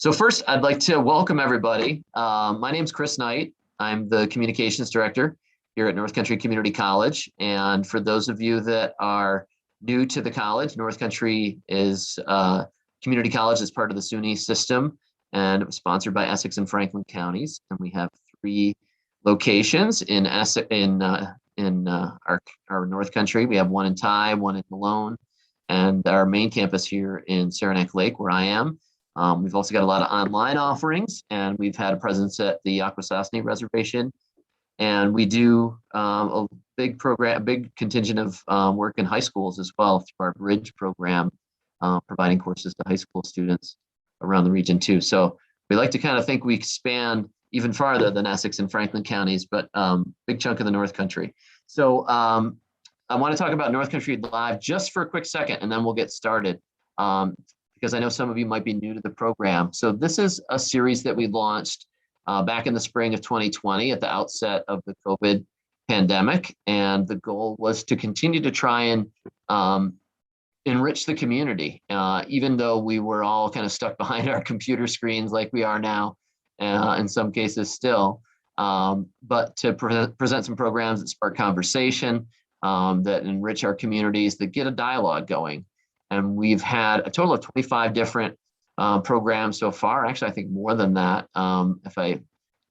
So first, I'd like to welcome everybody. My name's Chris Knight. I'm the communications director here at North Country Community College. And for those of you that are new to the college, North Country is community college as part of the SUNY system, and it was sponsored by Essex and Franklin counties. And we have 3 locations in our North Country. We have one in Ty, one in Malone, and our main campus here in Saranac Lake, where I am. We've also got a lot of online offerings, and we've had a presence at the Akwesasne Reservation. And we do a big contingent of work in high schools as well through our Bridge program, providing courses to high school students around the region too. So we like to kind of think we expand even farther than Essex and Franklin counties, but big chunk of the North Country. So I want to talk about North Country Live just for a quick second, and then we'll get started. Because I know some of you might be new to the program. So this is a series that we launched back in the spring of 2020 at the outset of the COVID pandemic. And the goal was to continue to try and enrich the community, even though we were all kind of stuck behind our computer screens like we are now, in some cases still. But to present some programs that spark conversation, that enrich our communities, that get a dialogue going. And we've had a total of 25 different programs so far. Actually, I think more than that, if I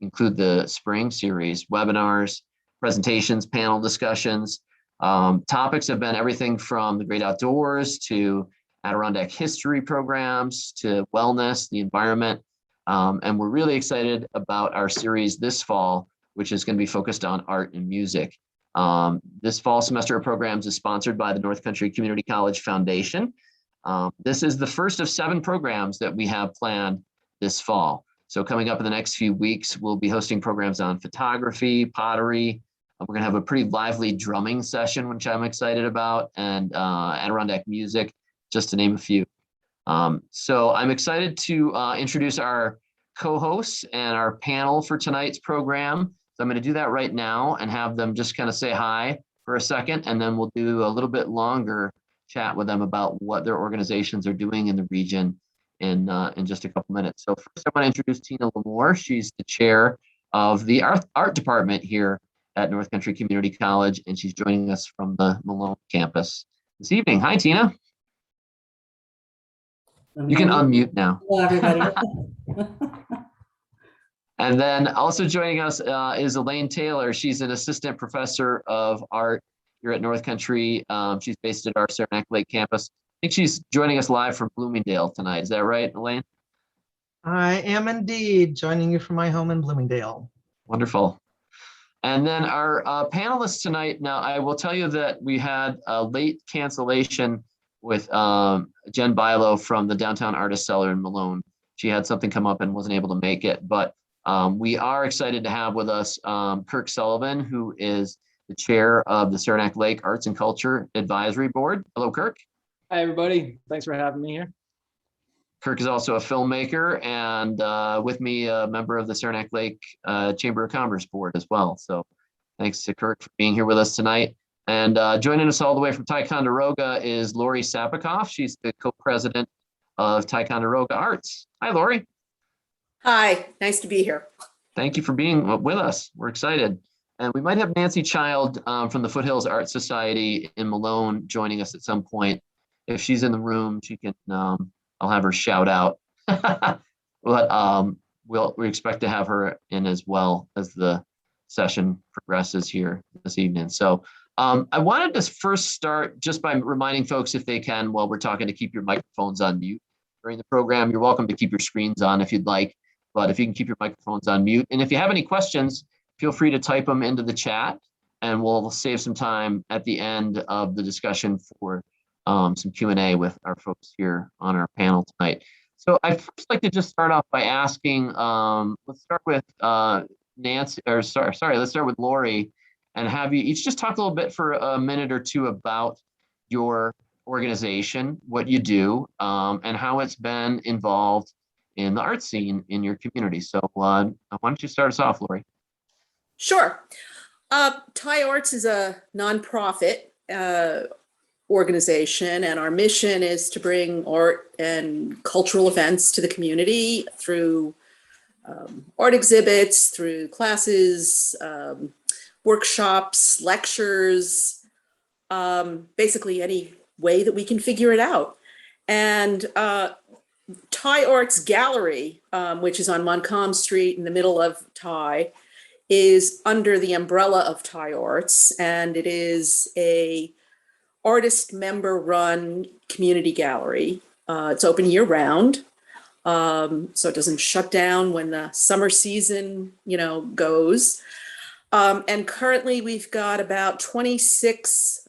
include the spring series, webinars, presentations, panel discussions. Topics have been everything from the great outdoors to Adirondack history programs to wellness, the environment. And we're really excited about our series this fall, which is going to be focused on art and music. This fall semester of programs is sponsored by the North Country Community College Foundation. This is the first of 7 programs that we have planned this fall. So coming up in the next few weeks, we'll be hosting programs on photography, pottery. We're going to have a pretty lively drumming session, which I'm excited about, and Adirondack music, just to name a few. So I'm excited to introduce our co-hosts and our panel for tonight's program. So I'm going to do that right now and have them just kind of say hi for a second, and then we'll do a little bit longer chat with them about what their organizations are doing in the region in just a couple minutes. So first I want to introduce Tina LaMour. She's the chair of the art department here at North Country Community College, and she's joining us from the Malone campus this evening. Hi, Tina. You can unmute now. Hello, everybody. And then also joining us is Elaine Taylor. She's an assistant professor of art here at North Country. She's based at our Saranac Lake campus. I think she's joining us live from Bloomingdale tonight. Is that right, Elaine? I am indeed joining you from my home in Bloomingdale. Wonderful. And then our panelists tonight. Now, I will tell you that we had a late cancellation with Jenn Bilow from the Downtown Artist Cellar in Malone. She had something come up and wasn't able to make it, but we are excited to have with us Kirk Sullivan, who is the chair of the Saranac Lake Arts and Culture Advisory Board. Hello, Kirk. Hi, everybody. Thanks for having me here. Kirk is also a filmmaker and with me, a member of the Saranac Lake Chamber of Commerce Board as well. So thanks to Kirk for being here with us tonight. And joining us all the way from Ticonderoga is Laurie Sapakoff. She's the co-president of Ticonderoga Arts. Hi, Laurie. Hi, nice to be here. Thank you for being with us. We're excited. And we might have Nancy Child from the Foothills Art Society in Malone joining us at some point. If she's in the room, she can, I'll have her shout out. But we expect to have her in as well as the session progresses here this evening. So I wanted to first start just by reminding folks, if they can, while we're talking, to keep your microphones on mute during the program. You're welcome to keep your screens on if you'd like, but if you can keep your microphones on mute. And if you have any questions, feel free to type them into the chat, and we'll save some time at the end of the discussion for some Q&A with our folks here on our panel tonight. So I'd first like to just start off by asking, let's start with Nancy, or sorry, let's start with Laurie, and have you each just talk a little bit for a minute or two about your organization, what you do, and how it's been involved in the art scene in your community. So why don't you start us off, Laurie? Sure. Thai Arts is a nonprofit organization, and our mission is to bring art and cultural events to the community through art exhibits, through classes, workshops, lectures, basically any way that we can figure it out. And Thai Arts Gallery, which is on Montcalm Street in the middle of Thai, is under the umbrella of Thai Arts, and it is a artist member run community gallery. It's open year round, so it doesn't shut down when the summer season, goes. And currently we've got about 26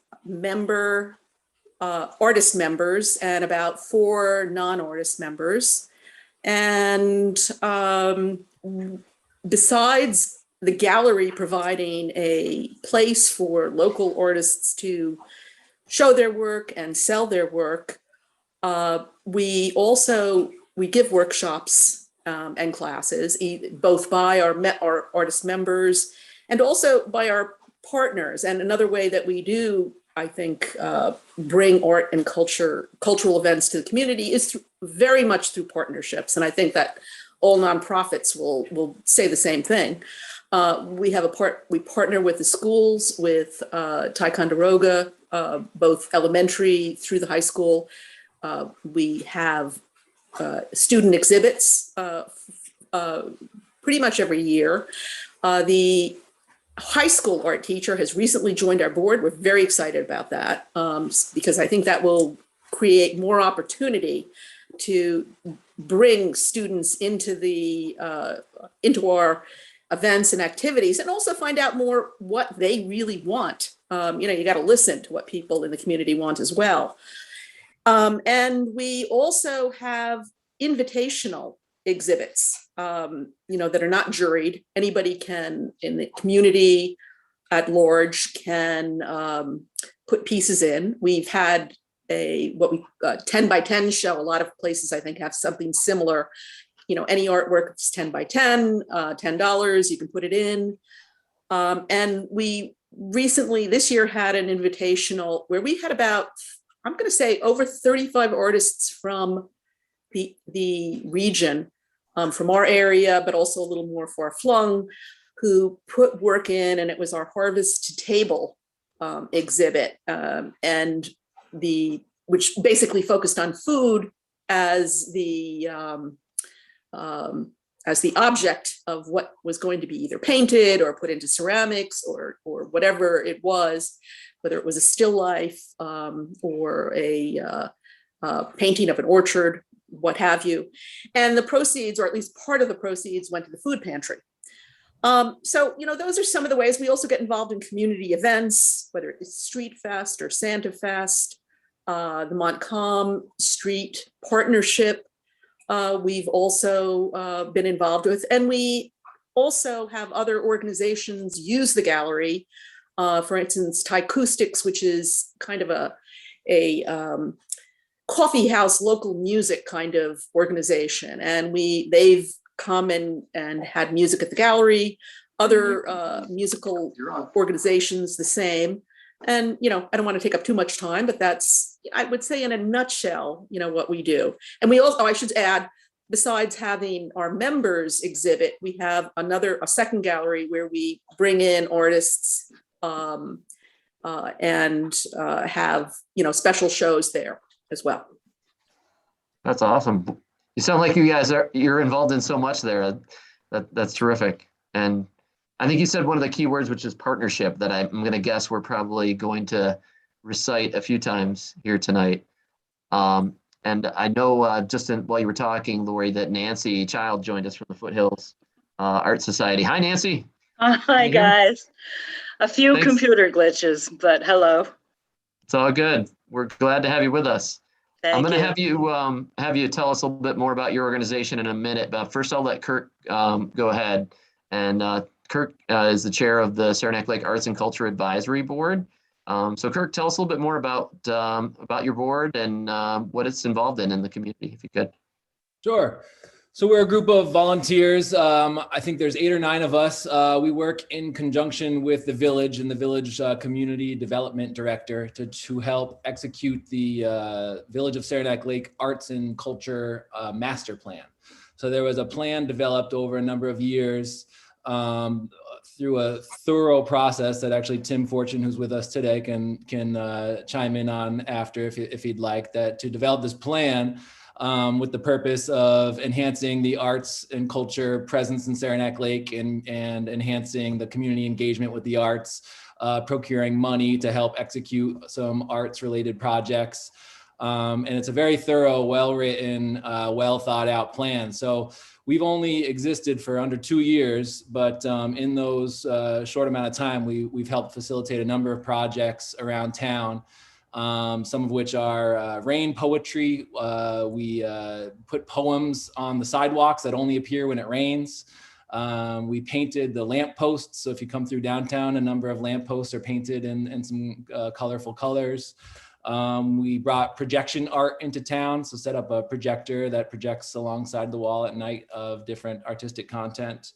artist members and about 4 non-artist members. And besides the gallery providing a place for local artists to show their work and sell their work, we give workshops and classes, both by our artist members and also by our partners. And another way that we do, I think, bring art and cultural events to the community is very much through partnerships. And I think that all nonprofits will say the same thing. We partner with the schools, with Ticonderoga, both elementary through the high school. We have student exhibits pretty much every year. The high school art teacher has recently joined our board. We're very excited about that because I think that will create more opportunity to bring students into our events and activities, and also find out more what they really want. You got to listen to what people in the community want as well. And we also have invitational exhibits, that are not juried. Anybody can, in the community at large, can put pieces in. We've had a 10 by 10 show. A lot of places, I think, have something similar. Any artwork is 10 by 10, $10, you can put it in. And we recently, this year, had an invitational where we had about, I'm going to say, over 35 artists from the region, from our area, but also a little more far-flung, who put work in, and it was our Harvest to Table exhibit, and which basically focused on food as the object of what was going to be either painted or put into ceramics or whatever it was, whether it was a still life or a painting of an orchard, what have you. And the proceeds, or at least part of the proceeds, went to the food pantry. So, those are some of the ways. We also get involved in community events, whether it's Street Fest or Santa Fest, the Montcalm Street Partnership. We've also been involved with, and we also have other organizations use the gallery. For instance, Acoustics, which is kind of a coffee house, local music kind of organization. And they've come and had music at the gallery, other musical organizations the same. And, I don't want to take up too much time, but that's, I would say in a nutshell, what we do. And we also, I should add, besides having our members exhibit, we have a second gallery where we bring in artists and have, special shows there as well. That's awesome. You sound like you're involved in so much there. That's terrific. And I think you said one of the key words, which is partnership, that I'm going to guess we're probably going to recite a few times here tonight. And I know while you were talking, Laurie, that Nancy Child joined us from the Foothills Art Society. Hi, Nancy. Hi, guys. A few Thanks. Computer glitches, but hello. It's all good. We're glad to have you with us. I'm going to Thank have you tell us a little bit more about your organization in a minute, but first I'll let Kirk go ahead. And Kirk is the chair of the Saranac Lake Arts and Culture Advisory Board. So Kirk, tell us a little bit more about your board and what it's involved in the community, if you could. Sure. So we're a group of volunteers. I think there's 8 or 9 of us. We work in conjunction with the village and the village community development director to help execute the Village of Saranac Lake Arts and Culture Master Plan. So there was a plan developed over a number of years through a thorough process that actually Tim Fortune, who's with us today, can chime in on after if he'd like, that to develop this plan with the purpose of enhancing the arts and culture presence in Saranac Lake and enhancing the community engagement with the arts, procuring money to help execute some arts related projects. And it's a very thorough, well-written, well thought out plan. So we've only existed for under 2 years, but in those short amount of time, we've helped facilitate a number of projects around town. Some of which are rain poetry. We put poems on the sidewalks that only appear when it rains. We painted the lampposts. So if you come through downtown, a number of lampposts are painted in some colorful colors. We brought projection art into town. So set up a projector that projects alongside the wall at night of different artistic content.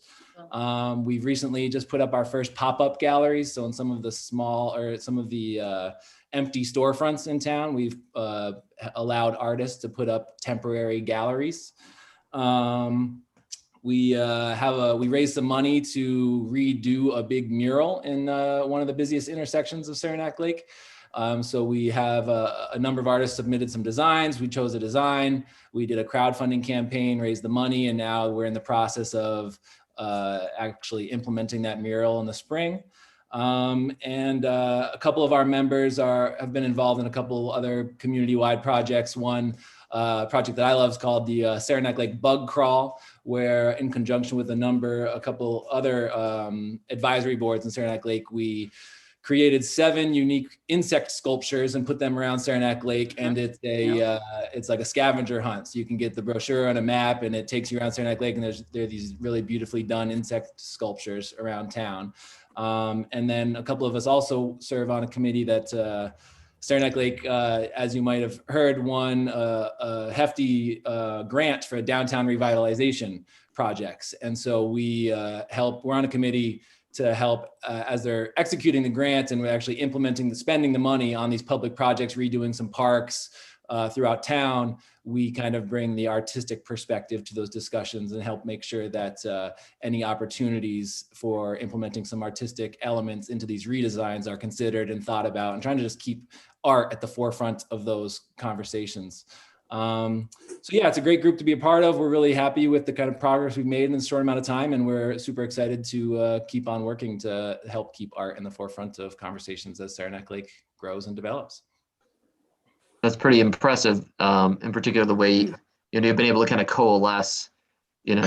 We've recently just put up our first pop-up galleries. So in some of the empty storefronts in town, we've allowed artists to put up temporary galleries. We raised some money to redo a big mural in one of the busiest intersections of Saranac Lake. So we have a number of artists submitted some designs. We chose a design. We did a crowdfunding campaign, raised the money, and now we're in the process of actually implementing that mural in the spring. A couple of our members have been involved in a couple other community-wide projects. One project that I love is called the Saranac Lake Bug Crawl, where in conjunction with a couple other advisory boards in Saranac Lake, we created 7 unique insect sculptures and put them around Saranac Lake. And it's like a scavenger hunt. So you can get the brochure on a map and it takes you around Saranac Lake, and there are these really beautifully done insect sculptures around town. And then a couple of us also serve on a committee that Saranac Lake, as you might have heard, won a hefty grant for downtown revitalization projects. And so we're on a committee to help as they're executing the grant, and we're actually spending the money on these public projects, redoing some parks throughout town. We kind of bring the artistic perspective to those discussions and help make sure that any opportunities for implementing some artistic elements into these redesigns are considered and thought about, and trying to just keep art at the forefront of those conversations. So yeah, it's a great group to be a part of. We're really happy with the kind of progress we've made in a short amount of time, and we're super excited to keep on working to help keep art in the forefront of conversations as Saranac Lake grows and develops. That's pretty impressive, in particular the way you've been able to kind of coalesce,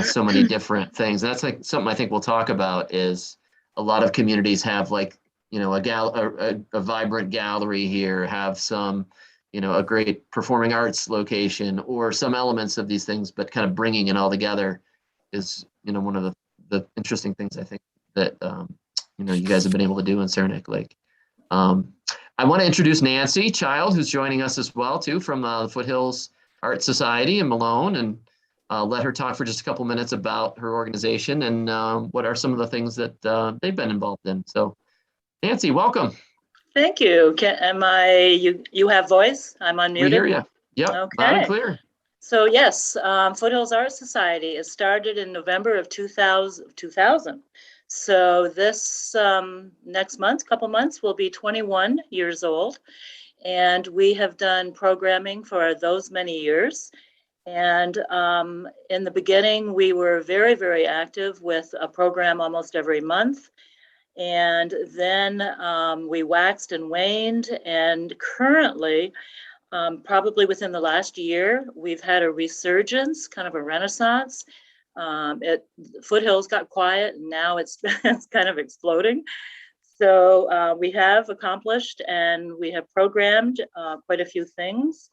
so many different things. And that's like something I think we'll talk about is a lot of communities have like, a vibrant gallery here, have some, a great performing arts location or some elements of these things, but kind of bringing it all together is, one of the interesting things I think that, you guys have been able to do in Saranac Lake. I want to introduce Nancy Child, who's joining us as well, too, from the Foothills Art Society in Malone, and let her talk for just a couple minutes about her organization and what are some of the things that they've been involved in. So, Nancy, welcome. Thank you. You have voice? I'm unmuted. We hear you. Yep, okay. Loud and clear. So yes, Foothills Art Society is started in November of 2000. So this next month, couple months, will be 21 years old. And we have done programming for those many years. And in the beginning, we were very, very active with a program almost every month. And then we waxed and waned. And currently, probably within the last year, we've had a resurgence, kind of a renaissance. Foothills got quiet, and now it's kind of exploding. So we have accomplished and we have programmed quite a few things.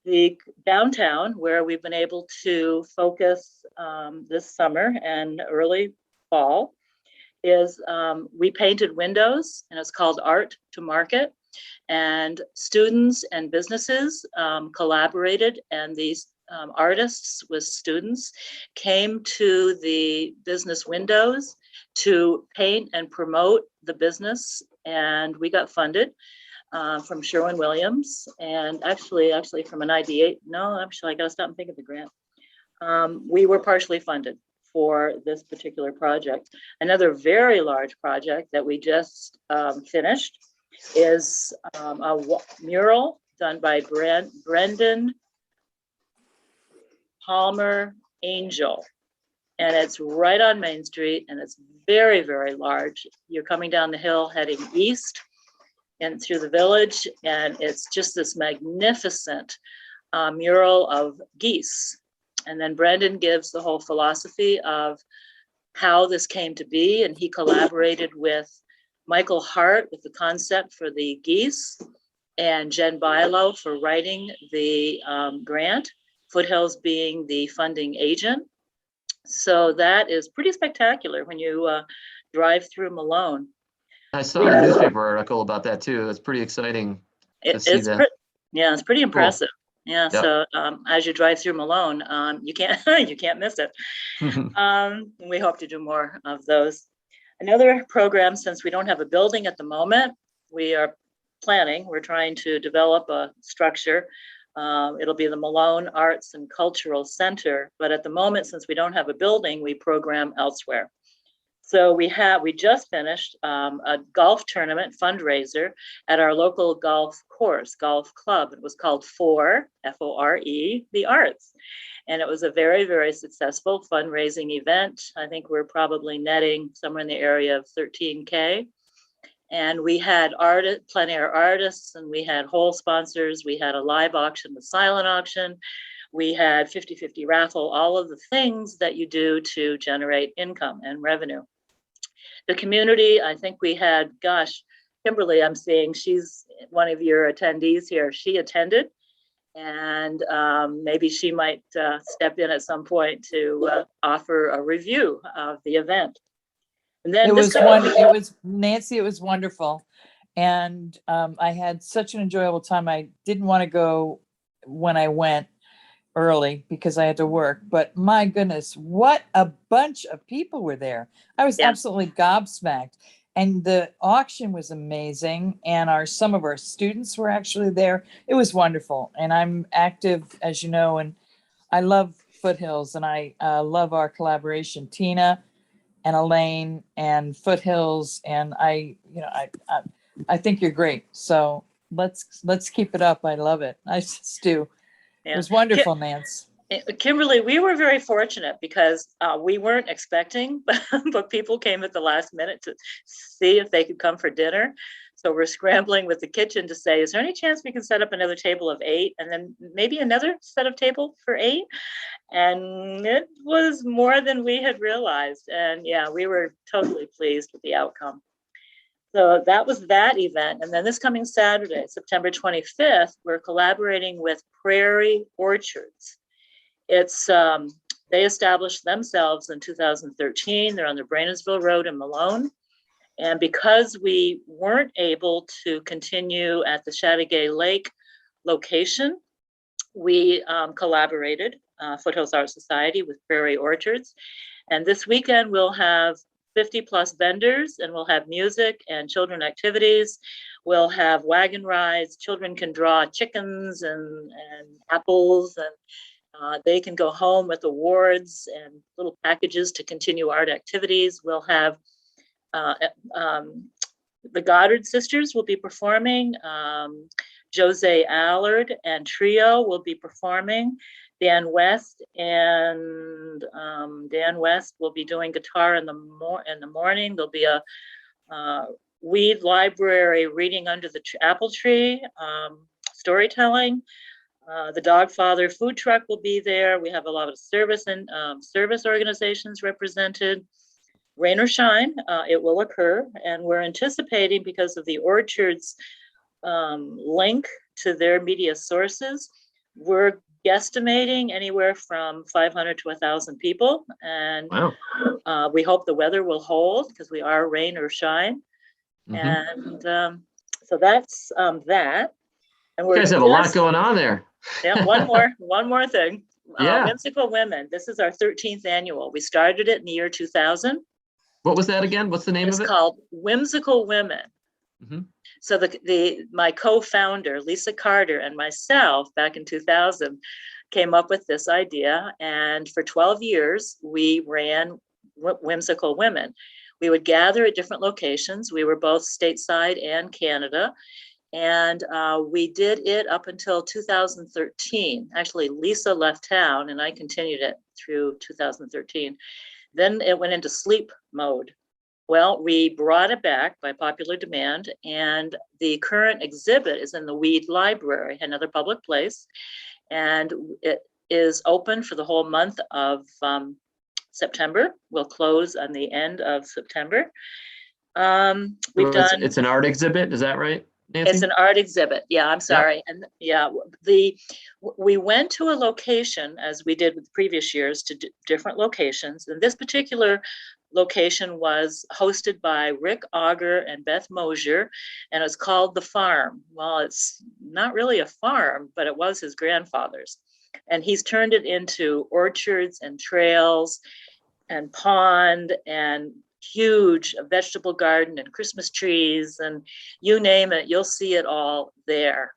The downtown, where we've been able to focus this summer and early fall, is we painted windows, and it's called Art to Market. And students and businesses collaborated, and these artists with students came to the business windows to paint and promote the business, and we got funded from Sherwin-Williams, and actually from an IDA. No, actually, I got to stop and think of the grant. We were partially funded for this particular project. Another very large project that we just finished is a mural done by Brendan Palmer Angel. And it's right on Main Street, and it's very, very large. You're coming down the hill heading east and through the village, and it's just this magnificent mural of geese. And then Brendan gives the whole philosophy of how this came to be, and he collaborated with Michael Hart with the concept for the geese, and Jenn Bilow for writing the grant, Foothills being the funding agent. So that is pretty spectacular when you drive through Malone. I saw a newspaper article about that too. It's pretty exciting to see that. Yeah, it's pretty impressive. Cool. Yeah, yep. So as you drive through Malone, you can't miss it. We hope to do more of those. Another program, since we don't have a building at the moment, we're trying to develop a structure. It'll be the Malone Arts and Cultural Center, but at the moment, since we don't have a building, we program elsewhere. So we just finished a golf tournament fundraiser at our local golf club. It was called FORE, F-O-R-E, the Arts. And it was a very, very successful fundraising event. I think we're probably netting somewhere in the area of 13K. And we had plein air artists, and we had whole sponsors. We had a live auction, the silent auction. We had 50-50 raffle, all of the things that you do to generate income and revenue. The community, I think we had, Kimberly, I'm seeing she's one of your attendees here. She attended, and maybe she might step in at some point to offer a review of the event. And then it was Nancy, it was wonderful. And I had such an enjoyable time. I didn't want to go when I went early because I had to work, but my goodness, what a bunch of people were there. I was absolutely gobsmacked. And the auction was amazing. And some of our students were actually there. It was wonderful. And I'm active, as you know, and I love Foothills, and I love our collaboration, Tina and Elaine and Foothills. And I think you're great. So let's keep it up. I love it. I just do. Yeah. It was wonderful, Nance. Kimberly, we were very fortunate because we weren't expecting, but people came at the last minute to see if they could come for dinner. So we're scrambling with the kitchen to say, is there any chance we can set up another table of 8 and then maybe another set of table for 8? And it was more than we had realized. And yeah, we were totally pleased with the outcome. So that was that event. And then this coming Saturday, September 25th, we're collaborating with Prairie Orchards. It's they established themselves in 2013. They're on the Brainesville Road in Malone. And because we weren't able to continue at the Chateauguay Lake location, we collaborated, Foothills Art Society with Prairie Orchards. And this weekend we'll have 50+ vendors, and we'll have music and children activities. We'll have wagon rides. Children can draw chickens and apples, and they can go home with awards and little packages to continue art activities. We'll have the Goddard sisters will be performing. Jose Allard and Trio will be performing. Dan West will be doing guitar in the morning. There'll be a Weed Library reading under the apple tree, storytelling. The Dogfather food truck will be there. We have a lot of service organizations represented. Rain or shine, it will occur, and we're anticipating, because of the Orchards link to their media sources, we're guesstimating anywhere from 500 to 1,000 people, and wow. We hope the weather will hold because we are rain or shine. Mm-hmm. And so that's that. And you guys have a lot going on there. Yeah, one more thing. Yeah. Whimsical Women. This is our 13th annual. We started it in the year 2000. What was that again? What's the name It's of it? called Whimsical Women. Mhm. So my co-founder, Lisa Carter, and myself back in 2000 came up with this idea. And for 12 years, we ran Whimsical Women. We would gather at different locations. We were both stateside and Canada. And we did it up until 2013. Actually, Lisa left town and I continued it through 2013. Then it went into sleep mode. Well, we brought it back by popular demand, and the current exhibit is in the Weed Library, another public place, and it is open for the whole month of September. We'll close on the end of September. It's an art exhibit, is that right, Nancy? It's an art exhibit. Yeah, I'm sorry. And yeah, we went to a location, as we did with previous years, to different locations. And this particular location was hosted by Rick Auger and Beth Mosier, and it's called The Farm. Well, it's not really a farm, but it was his grandfather's. And he's turned it into orchards and trails and pond and huge vegetable garden and Christmas trees, and you name it, you'll see it all there.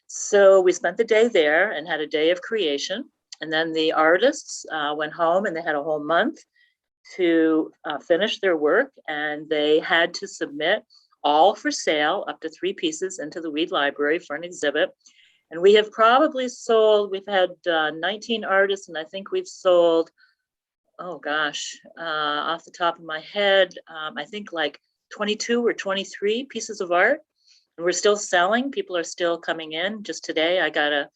So we spent the day there and had a day of creation. And then the artists went home and they had a whole month to finish their work, and they had to submit all for sale, up to 3 pieces, into the Weed Library for an exhibit. And we have probably sold, we've had 19 artists, and I think we've sold, oh gosh, off the top of my head, I think like 22 or 23 pieces of art. And we're still selling. People are still coming in. Just today, I got a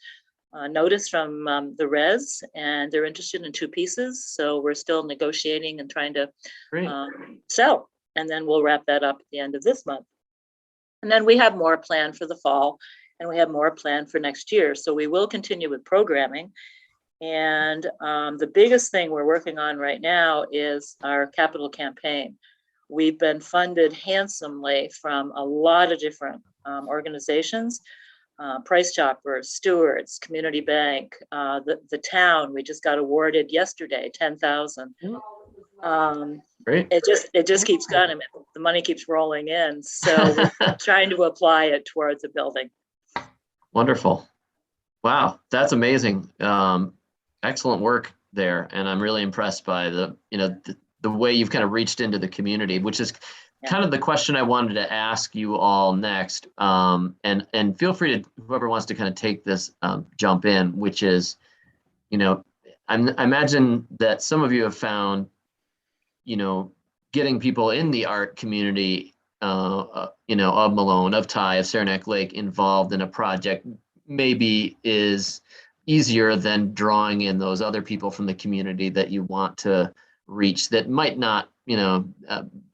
notice from the Res, and they're interested in 2 pieces. So we're still negotiating and trying to sell. And then we'll wrap that up at the end of this month. And then we have more planned for the fall, and we have more planned for next year. So we will continue with programming. And the biggest thing we're working on right now is our capital campaign. We've been funded handsomely from a lot of different organizations, Price Choppers, Stewards, Community Bank, the town. We just got awarded yesterday $10,000. Great. It just keeps going. The money keeps rolling in. So we're trying to apply it towards a building. Wonderful. Wow, that's amazing. Excellent work there, and I'm really impressed by the way you've kind of reached into the community, which is kind of the question I wanted to ask you all next. And feel free to, whoever wants to kind of take this jump in, which is, I imagine that some of you have found, getting people in the art community, of Malone, of Ty, of Saranac Lake involved in a project maybe is easier than drawing in those other people from the community that you want to reach that might not,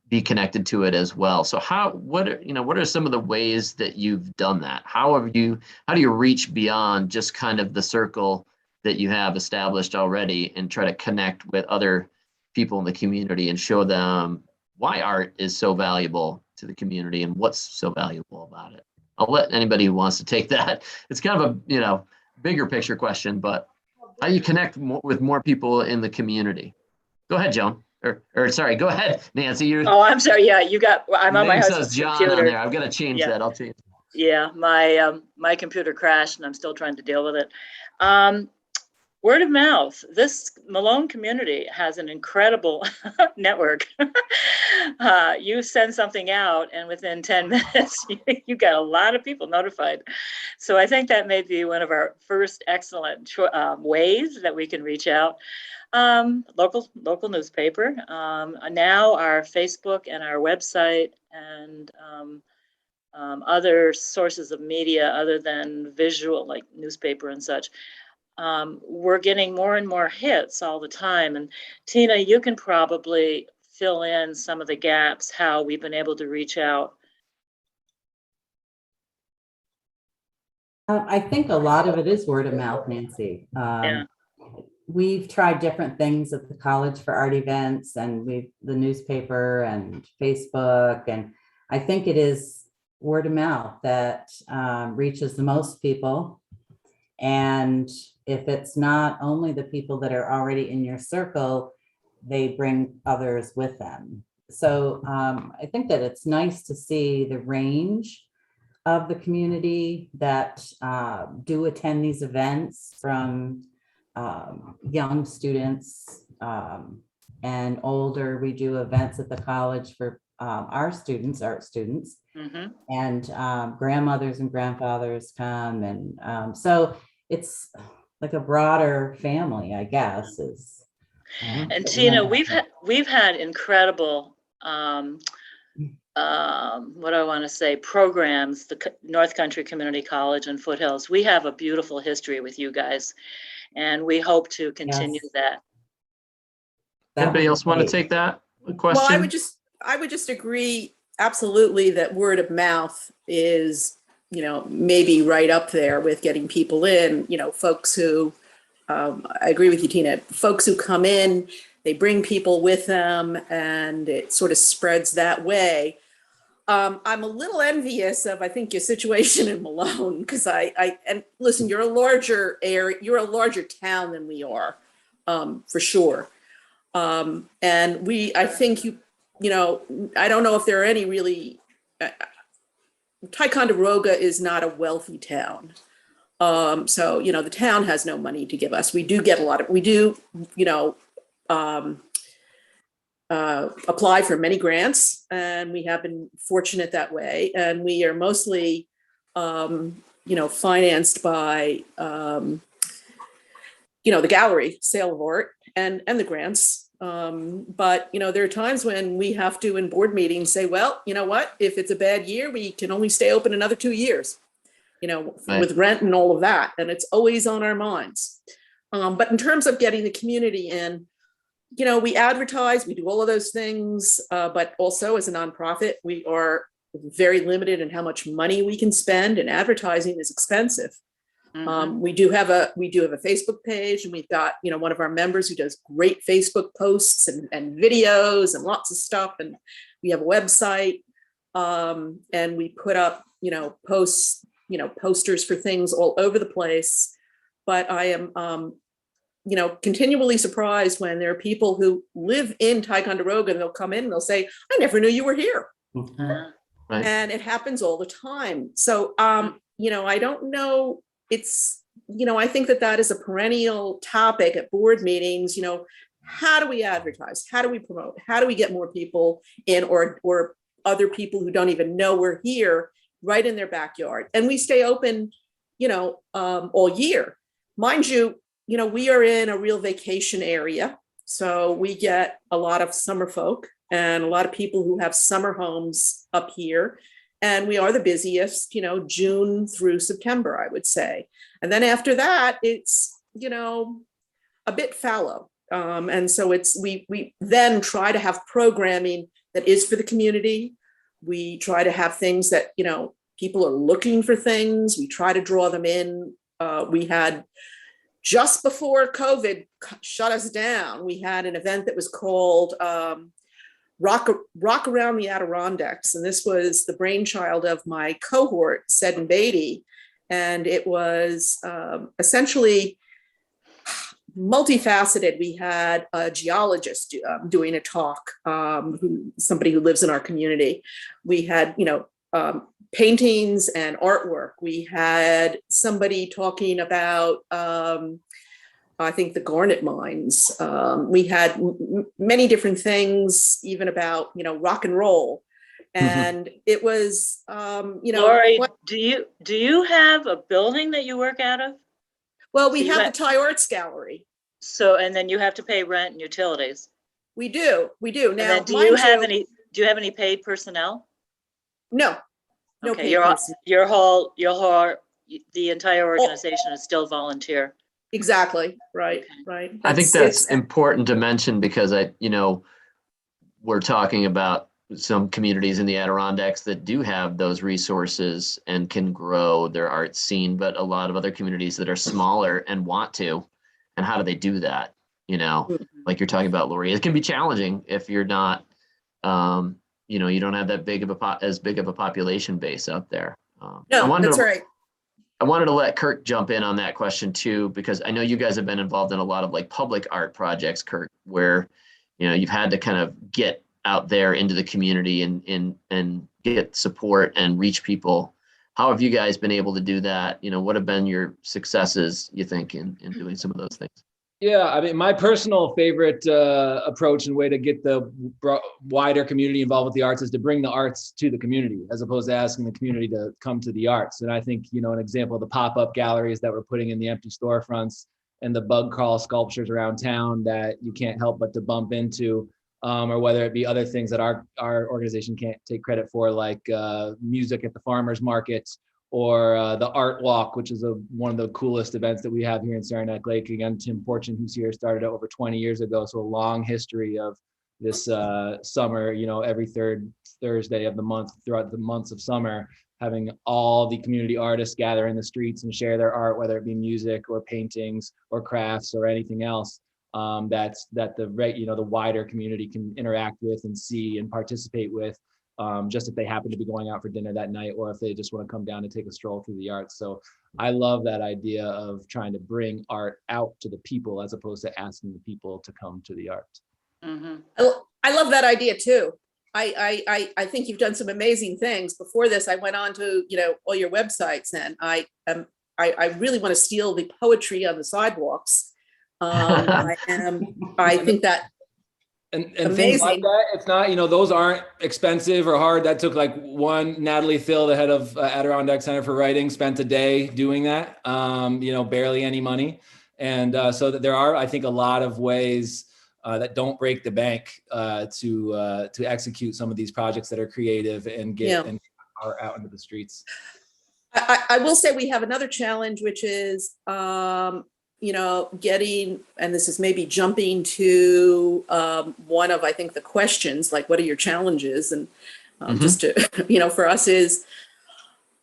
be connected to it as well. So what are some of the ways that you've done that? How do you reach beyond just kind of the circle that you have established already and try to connect with other people in the community and show them why art is so valuable to the community and what's so valuable about it? I'll let anybody who wants to take that. It's kind of a, bigger picture question, but how do you connect with more people in the community? Go ahead, Joan. Or sorry, go ahead, Nancy. Oh, I'm sorry. Yeah, I'm on my husband's John computer. on there. I've got to change that. I'll change. Yeah, my computer crashed and I'm still trying to deal with it. Word of mouth. This Malone community has an incredible network. You send something out and within 10 minutes, you got a lot of people notified. So I think that may be one of our first excellent ways that we can reach out. Local newspaper. Now our Facebook and our website and other sources of media other than visual, like newspaper and such. We're getting more and more hits all the time. And Tina, you can probably fill in some of the gaps, how we've been able to reach out. I think a lot of it is word of mouth, Nancy. We've tried different things at the college for art events, and the newspaper and Facebook. And I think it is word of mouth that reaches the most people. And if it's not only the people that are already in your circle, they bring others with them. So I think that it's nice to see the range of the community that do attend these events, from young students and older. We do events at the college for our students, art students, and grandmothers and grandfathers come. And so it's like a broader family, I guess. And Tina, we've had incredible, what do I want to say, programs, the North Country Community College and Foothills. We have a beautiful history with you guys, and we hope to continue that. Anybody else want to take that question? Well, I would just agree absolutely that word of mouth is, maybe right up there with getting people in, folks who, I agree with you, Tina, folks who come in, they bring people with them, and it sort of spreads that way. I'm a little envious of, I think, your situation in Malone, because and listen, you're a larger area, you're a larger town than we are, for sure. And I think I don't know if there are any really, Ticonderoga is not a wealthy town. So, the town has no money to give us. We do get apply for many grants, and we have been fortunate that way. And we are mostly, financed by, the gallery sale of art and the grants. But, there are times when we have to, in board meetings, say, well, you know what, if it's a bad year, we can only stay open another 2 years, Right. with rent and all of that. And it's always on our minds. But in terms of getting the community in, we advertise, we do all of those things, but also as a nonprofit, we are very limited in how much money we can spend, and advertising is expensive. We do have a Facebook page, and we've got, one of our members who does great Facebook posts and videos and lots of stuff. And we have a website, and we put up, posts, posters for things all over the place. But I am, continually surprised when there are people who live in Ticonderoga, and they'll come in and they'll say, I never knew you were here. Right. And it happens all the time. So, I don't know. It's, I think that is a perennial topic at board meetings. How do we advertise? How do we promote? How do we get more people in, or other people who don't even know we're here, right in their backyard? And we stay open, all year. Mind you, we are in a real vacation area. So we get a lot of summer folk and a lot of people who have summer homes up here. And we are the busiest, June through September, I would say. And then after that, it's, a bit fallow. And so we then try to have programming that is for the community. We try to have things that, people are looking for things. We try to draw them in. We had, just before COVID shut us down, we had an event that was called Rock Around the Adirondacks. And this was the brainchild of my cohort, Seddon Beatty. And it was essentially multifaceted. We had a geologist doing a talk, somebody who lives in our community. We had, paintings and artwork. We had somebody talking about, I think, the garnet mines. We had many different things, even about, rock and roll. And it was, Laurie, do you have a building that you work out of? Well, we have the Thai Arts Gallery. So, and then you have to pay rent and utilities. We do. Now, do you have any paid personnel? No. No okay, paid personnel. The entire organization is still volunteer. Exactly. Right. I think that's important to mention, because we're talking about some communities in the Adirondacks that do have those resources and can grow their art scene, but a lot of other communities that are smaller and want to. And how do they do that? Like you're talking about, Laurie, it can be challenging if you're not, you don't have that as big of a population base out there. No, that's right. I wanted to let Kirk jump in on that question too, because I know you guys have been involved in a lot of like public art projects, Kirk, where, you know, you've had to kind of get out there into the community and get support and reach people. How have you guys been able to do that? You know, what have been your successes, you think, in doing some of those things? Yeah, I mean, my personal favorite approach and way to get the wider community involved with the arts is to bring the arts to the community, as opposed to asking the community to come to the arts. And I think, you know, an example of the pop-up galleries that we're putting in the empty storefronts and the bug crawl sculptures around town that you can't help but to bump into, or whether it be other things that our organization can't take credit for, like music at the farmers markets, or the art walk, which is one of the coolest events that we have here in Saranac Lake. Again, Tim Fortune, who's here, started it over 20 years ago. So a long history of this summer, you know, every third Thursday of the month, throughout the months of summer, having all the community artists gather in the streets and share their art, whether it be music or paintings or crafts or anything else that the wider community can interact with and see and participate with. Just if they happen to be going out for dinner that night, or if they just want to come down and take a stroll through the arts. So I love that idea of trying to bring art out to the people as opposed to asking the people to come to the art. Mm-hmm. I love that idea too. I think you've done some amazing things. Before this, I went on to, you know, all your websites, and I really want to steal the poetry on the sidewalks. I think that. And things like that, it's not, you know, those aren't expensive or hard. That took like one, Natalie Thill, the head of Adirondack Center for Writing, spent a day doing that, you know, barely any money. And so that there are, I think, a lot of ways that don't break the bank to execute some of these projects that are creative and get and are out into the streets. I will say we have another challenge, which is, you know, getting, and this is maybe jumping to one of, I think, the questions, like, what are your challenges? And just to, you know, for us is,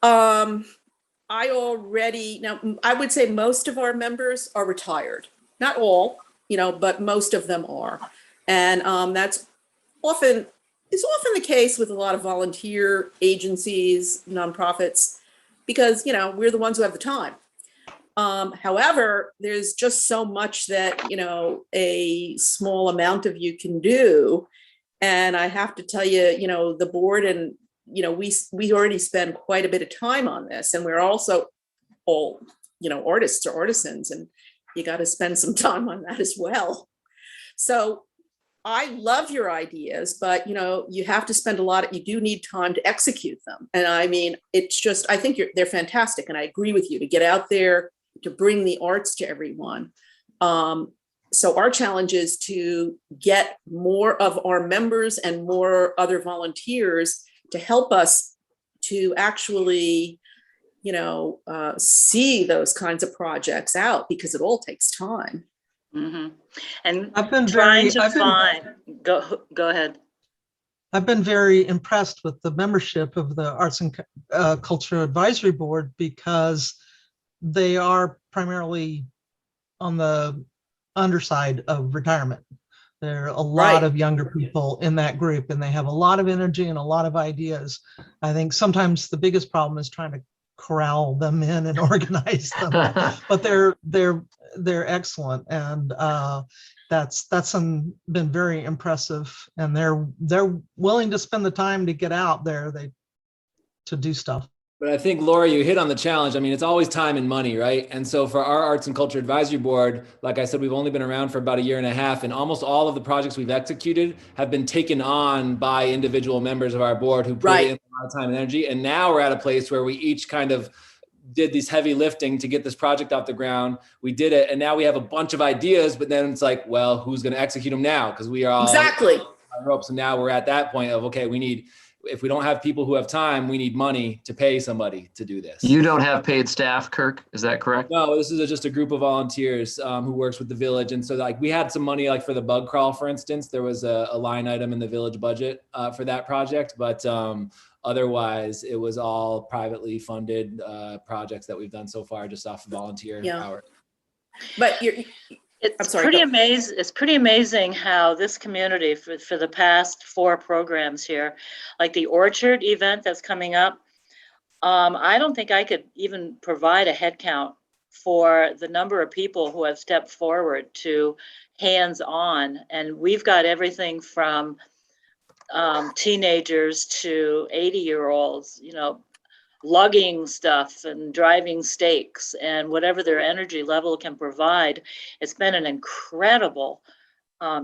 I would say most of our members are retired. Not all, you know, but most of them are. And that's often the case with a lot of volunteer agencies, nonprofits, because, you know, we're the ones who have the time. However, there's just so much that, you know, a small amount of you can do. And I have to tell you, you know, the board and, you know, we already spend quite a bit of time on this, and we're also all, you know, artists or artisans, and you got to spend some time on that as well. So I love your ideas, but, you know, you have to spend you do need time to execute them. And I mean, it's just, I think they're fantastic. And I agree with you to get out there, to bring the arts to everyone. So our challenge is to get more of our members and more other volunteers to help us to actually, you know, see those kinds of projects out, because it all takes time. Mm-hmm. And I've been go ahead. I've been very impressed with the membership of the Arts and Culture Advisory Board, because they are primarily on the underside of retirement. There are a lot of younger people in that group, and they have a lot of energy and a lot of ideas. I think sometimes the biggest problem is trying to corral them in and organize them, but they're excellent, and that's been very impressive. And they're willing to spend the time to get out there to do stuff. But I think, Laurie, you hit on the challenge. I mean, it's always time and money, right? And so for our Arts and Culture Advisory Board, like I said, we've only been around for about 1.5 years, and almost all of the projects we've executed have been taken on by individual members of our board who put in a lot of time and energy. And now we're at a place where we each kind of did this heavy lifting to get this project off the ground. We did it, and now we have a bunch of ideas, but then it's like, well, who's going to execute them now? Because we are all on ropes. And now we're at that point of, okay, if we don't have people who have time, we need money to pay somebody to do this. You don't have paid staff, Kirk, is that correct? No, this is just a group of volunteers who works with the village. And so like we had some money, like for the bug crawl, for instance, there was a line item in the village budget for that project. But otherwise, it was all privately funded projects that we've done so far, just off of volunteer hours. But it's pretty amazing how this community for the past 4 programs here, like the Orchard event that's coming up, I don't think I could even provide a head count for the number of people who have stepped forward to hands-on. And we've got everything from teenagers to 80-year-olds, you know, lugging stuff and driving stakes and whatever their energy level can provide. It's been an incredible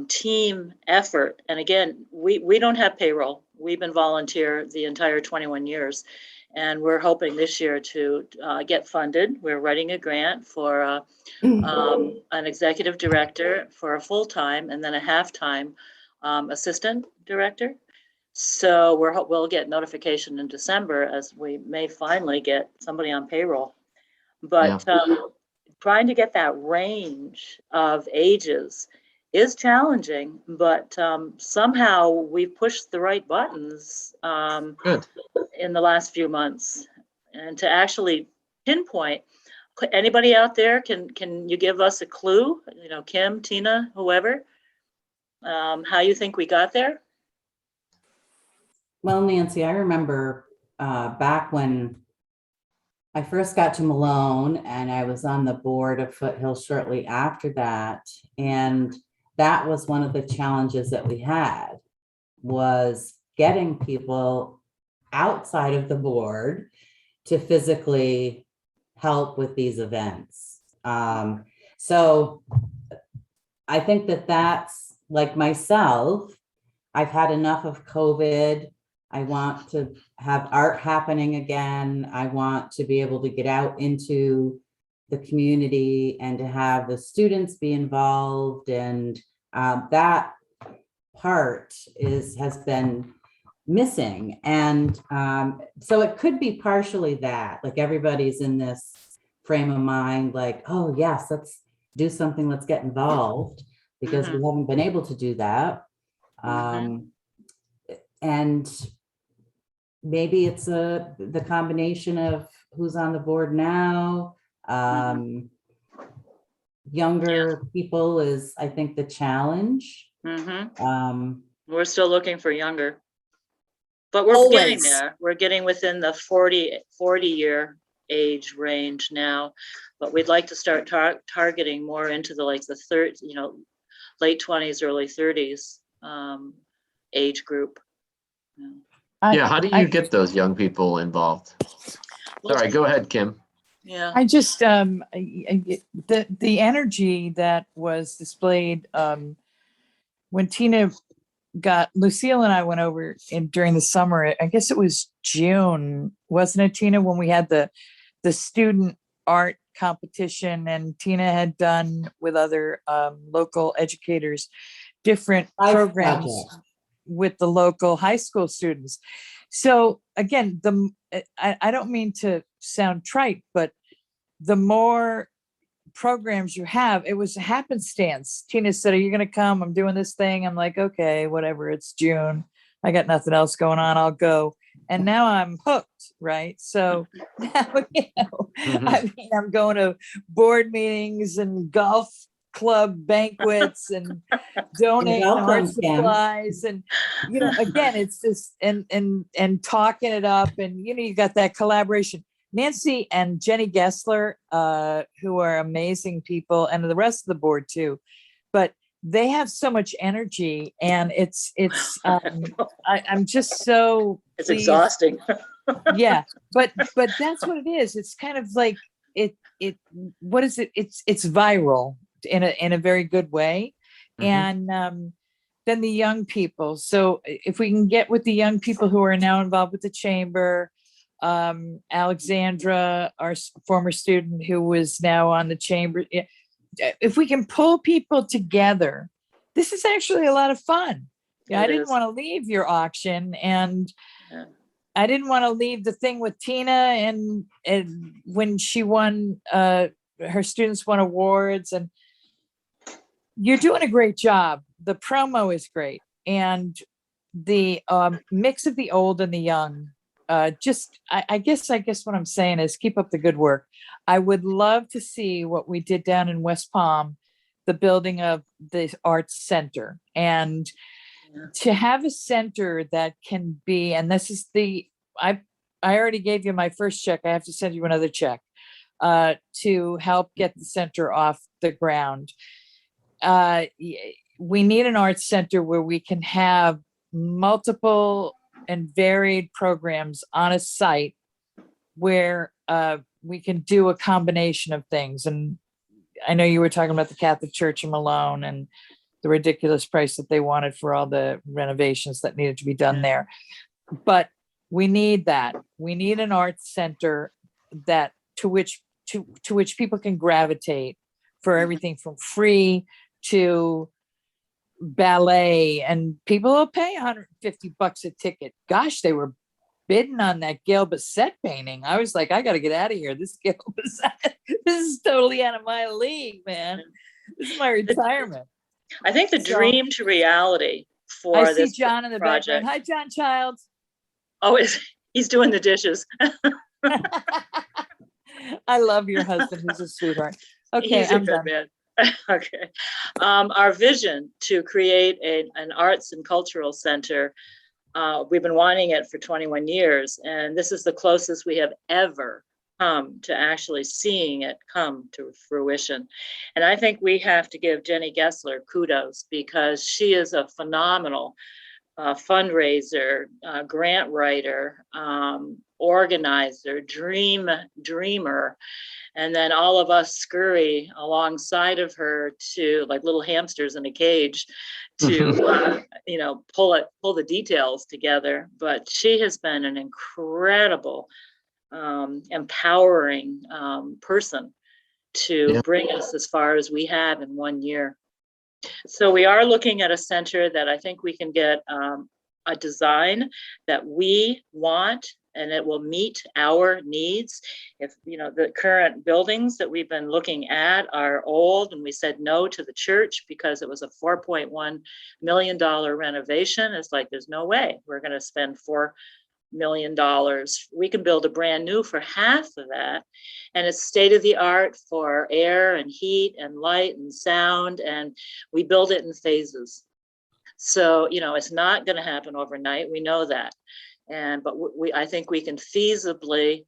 team effort. And again, we don't have payroll. We've been volunteer the entire 21 years. And we're hoping this year to get funded. We're writing a grant for an executive director for a full-time and then a half-time assistant director. So we'll get notification in December as we may finally get somebody on payroll. But trying to get that range of ages is challenging, but somehow we've pushed the right buttons Good. in the last few months. And to actually pinpoint, anybody out there, can you give us a clue, you know, Kim, Tina, whoever, how you think we got there? Well, Nancy, I remember back when I first got to Malone and I was on the board of Foothills shortly after that. And that was one of the challenges that we had, was getting people outside of the board to physically help with these events. So I think that that's, like myself, I've had enough of COVID. I want to have art happening again. I want to be able to get out into the community and to have the students be involved. And that part has been missing. And so it could be partially that, like, everybody's in this frame of mind, like, oh yes, let's do something, let's get involved, because we haven't been able to do that. And maybe it's the combination of who's on the board now. Younger people is, I think, the challenge. We're still looking for younger, but we're getting Always. there. We're getting within the 40-year age range now, but we'd like to start targeting more into the, like, the third, you know, late 20s, early 30s age group. Yeah, how do you get those young people involved? Sorry, go ahead, Kim. Yeah. I just the energy that was displayed when Tina Lucille and I went over during the summer. I guess it was June, wasn't it, Tina, when we had the student art competition, and Tina had done with other local educators different programs with the local high school students. So again, I don't mean to sound trite, but the more programs you have, it was a happenstance. Tina said, "Are you going to come? I'm doing this thing." I'm like, okay, whatever. It's June. I got nothing else going on. I'll go. And now I'm hooked, right? So now, you know, I mean, I'm going to board meetings and golf club banquets and donating art supplies, and, you know, again, it's this and talking it up, and, you know, you got that collaboration. Nancy and Jenny Gessler, who are amazing people, and the rest of the board too, but they have so much energy, and it's I'm just so it's pleased. Exhausting. Yeah, but that's what it is. It's kind of like it what is it? It's viral in a very good way. And then the young people. So if we can get with the young people who are now involved with the chamber, Alexandra, our former student who was now on the chamber, if we can pull people together, this is actually a lot of fun. Yeah, I didn't want to leave your auction, and I didn't want to leave the thing with Tina and when she won, her students won awards, and you're doing a great job. The promo is great, and the mix of the old and the young. I guess what I'm saying is keep up the good work. I would love to see what we did down in West Palm, the building of the arts center, and to have a center that can be, and this is I I already gave you my first check. I have to send you another check to help get the center off the ground. We need an arts center where we can have multiple and varied programs on a site where we can do a combination of things. And I know you were talking about the Catholic Church in Malone and the ridiculous price that they wanted for all the renovations that needed to be done there. But we need that. We need an arts center that to which people can gravitate for everything from free to ballet, and people will pay $150 a ticket. Gosh, they were bidding on that Gail Bassett painting. I was like, I got to get out of here. This Gail Bassett, this is totally out of my league, man. This is my retirement. I think the dream to reality for I see this John in the project. background. Hi, John Childs. Oh, he's doing the dishes. I love your husband. He's a sweetheart. Okay, He's a I'm good done. man. Okay. Our vision to create an arts and cultural center, we've been wanting it for 21 years, and this is the closest we have ever come to actually seeing it come to fruition. And I think we have to give Jenny Gessler kudos, because she is a phenomenal fundraiser, grant writer, organizer, dreamer. And then all of us scurry alongside of her to, like little hamsters in a cage, to pull the details together. But she has been an incredible, empowering person to bring us as far as we have in 1 year. So we are looking at a center that I think we can get a design that we want, and it will meet our needs. If the current buildings that we've been looking at are old, and we said no to the church because it was a $4.1 million renovation, it's like, there's no way we're going to spend $4 million. We can build a brand new for half of that, and it's state of the art for air and heat and light and sound, and we build it in phases. So it's not going to happen overnight, we know that, but I think we can feasibly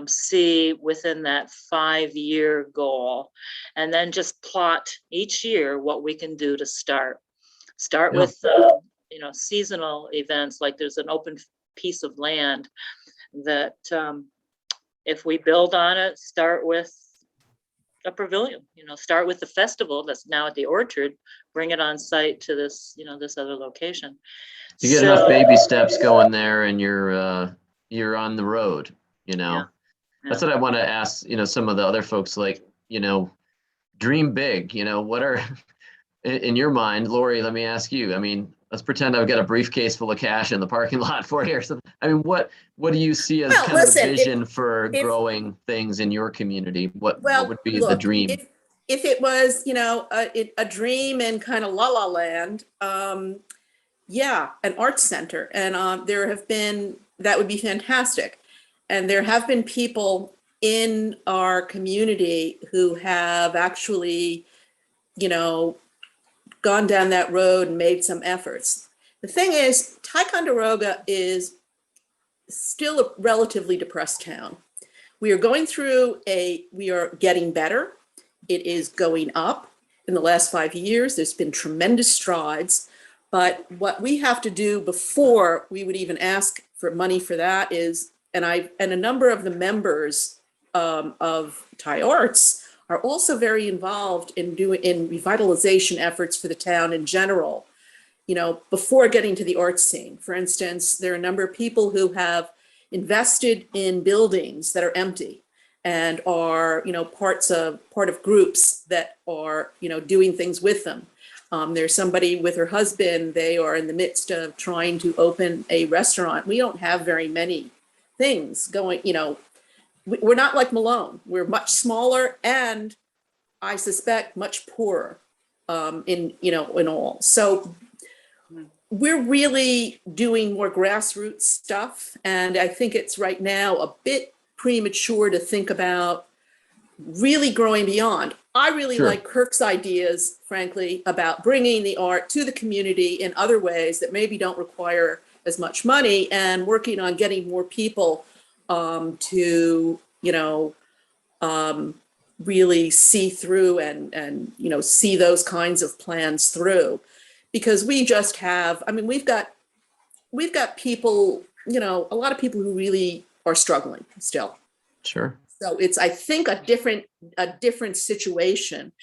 see within that 5-year goal, and then just plot each year what we can do to start with seasonal events. Like there's an open piece of land that if we build on it, start with a pavilion, start with the festival that's now at the Orchard, bring it on site to this, this other location. You get enough baby steps going there, and you're on the road, That's what I want to ask, some of the other folks, like, dream big, what are, in your mind, Laurie, let me ask you, let's pretend I've got a briefcase full of cash in the parking lot for you or something. What do you see as of a vision for growing things in your community? What would be the dream? If it was, a dream in kind of la la land, an arts center. And that would be fantastic. And there have been people in our community who have actually, gone down that road and made some efforts. The thing is, Ticonderoga is still a relatively depressed town. We are getting better. It is going up. In the last 5 years, there's been tremendous strides. But what we have to do before we would even ask for money for that is, and a number of the members of Thai Arts are also very involved in revitalization efforts for the town in general, before getting to the arts scene. For instance, there are a number of people who have invested in buildings that are empty and are, part of groups that are, doing things with them. There's somebody with her husband, they are in the midst of trying to open a restaurant. We don't have very many things going, we're not like Malone. We're much smaller, and I suspect much poorer in all. So we're really doing more grassroots stuff. And I think it's right now a bit premature to think about really growing beyond. I really like Kirk's ideas, frankly, about bringing the art to the community in other ways that maybe don't require as much money, and working on getting more people to, really see through and see those kinds of plans through, because we just have, I mean, we've got people, a lot of people who really are struggling still. Sure. So it's, I think, a different situation.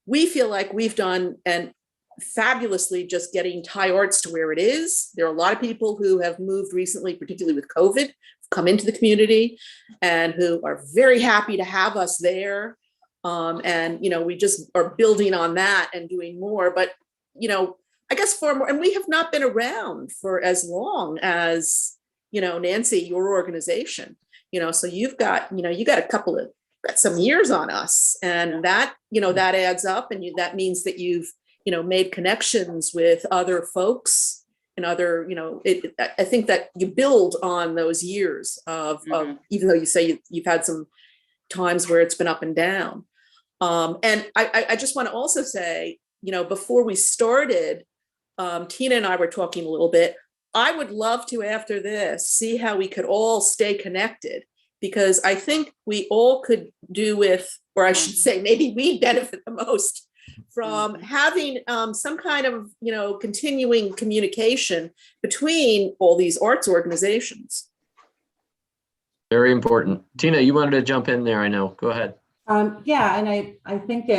We feel like we've done and fabulously just getting Thai arts to where it is. There are a lot of people who have moved recently, particularly with COVID, come into the community and who are very happy to have us there. And we just are building on that and doing more. But I guess for more, and we have not been around for as long as Nancy, your organization. So you've got got some years on us, and that that adds up, and that means that you've made connections with other folks and other I think that you build on those years of even though you say you've had some times where it's been up and down. And I just want to also say, before we started, Tina and I were talking a little bit. I would love to, after this, see how we could all stay connected, because I think we all could do with, or I should say, maybe we benefit the most from having some kind of, continuing communication between all these arts organizations. Very important. Tina, you wanted to jump in there, I know. Go ahead. Yeah, and I think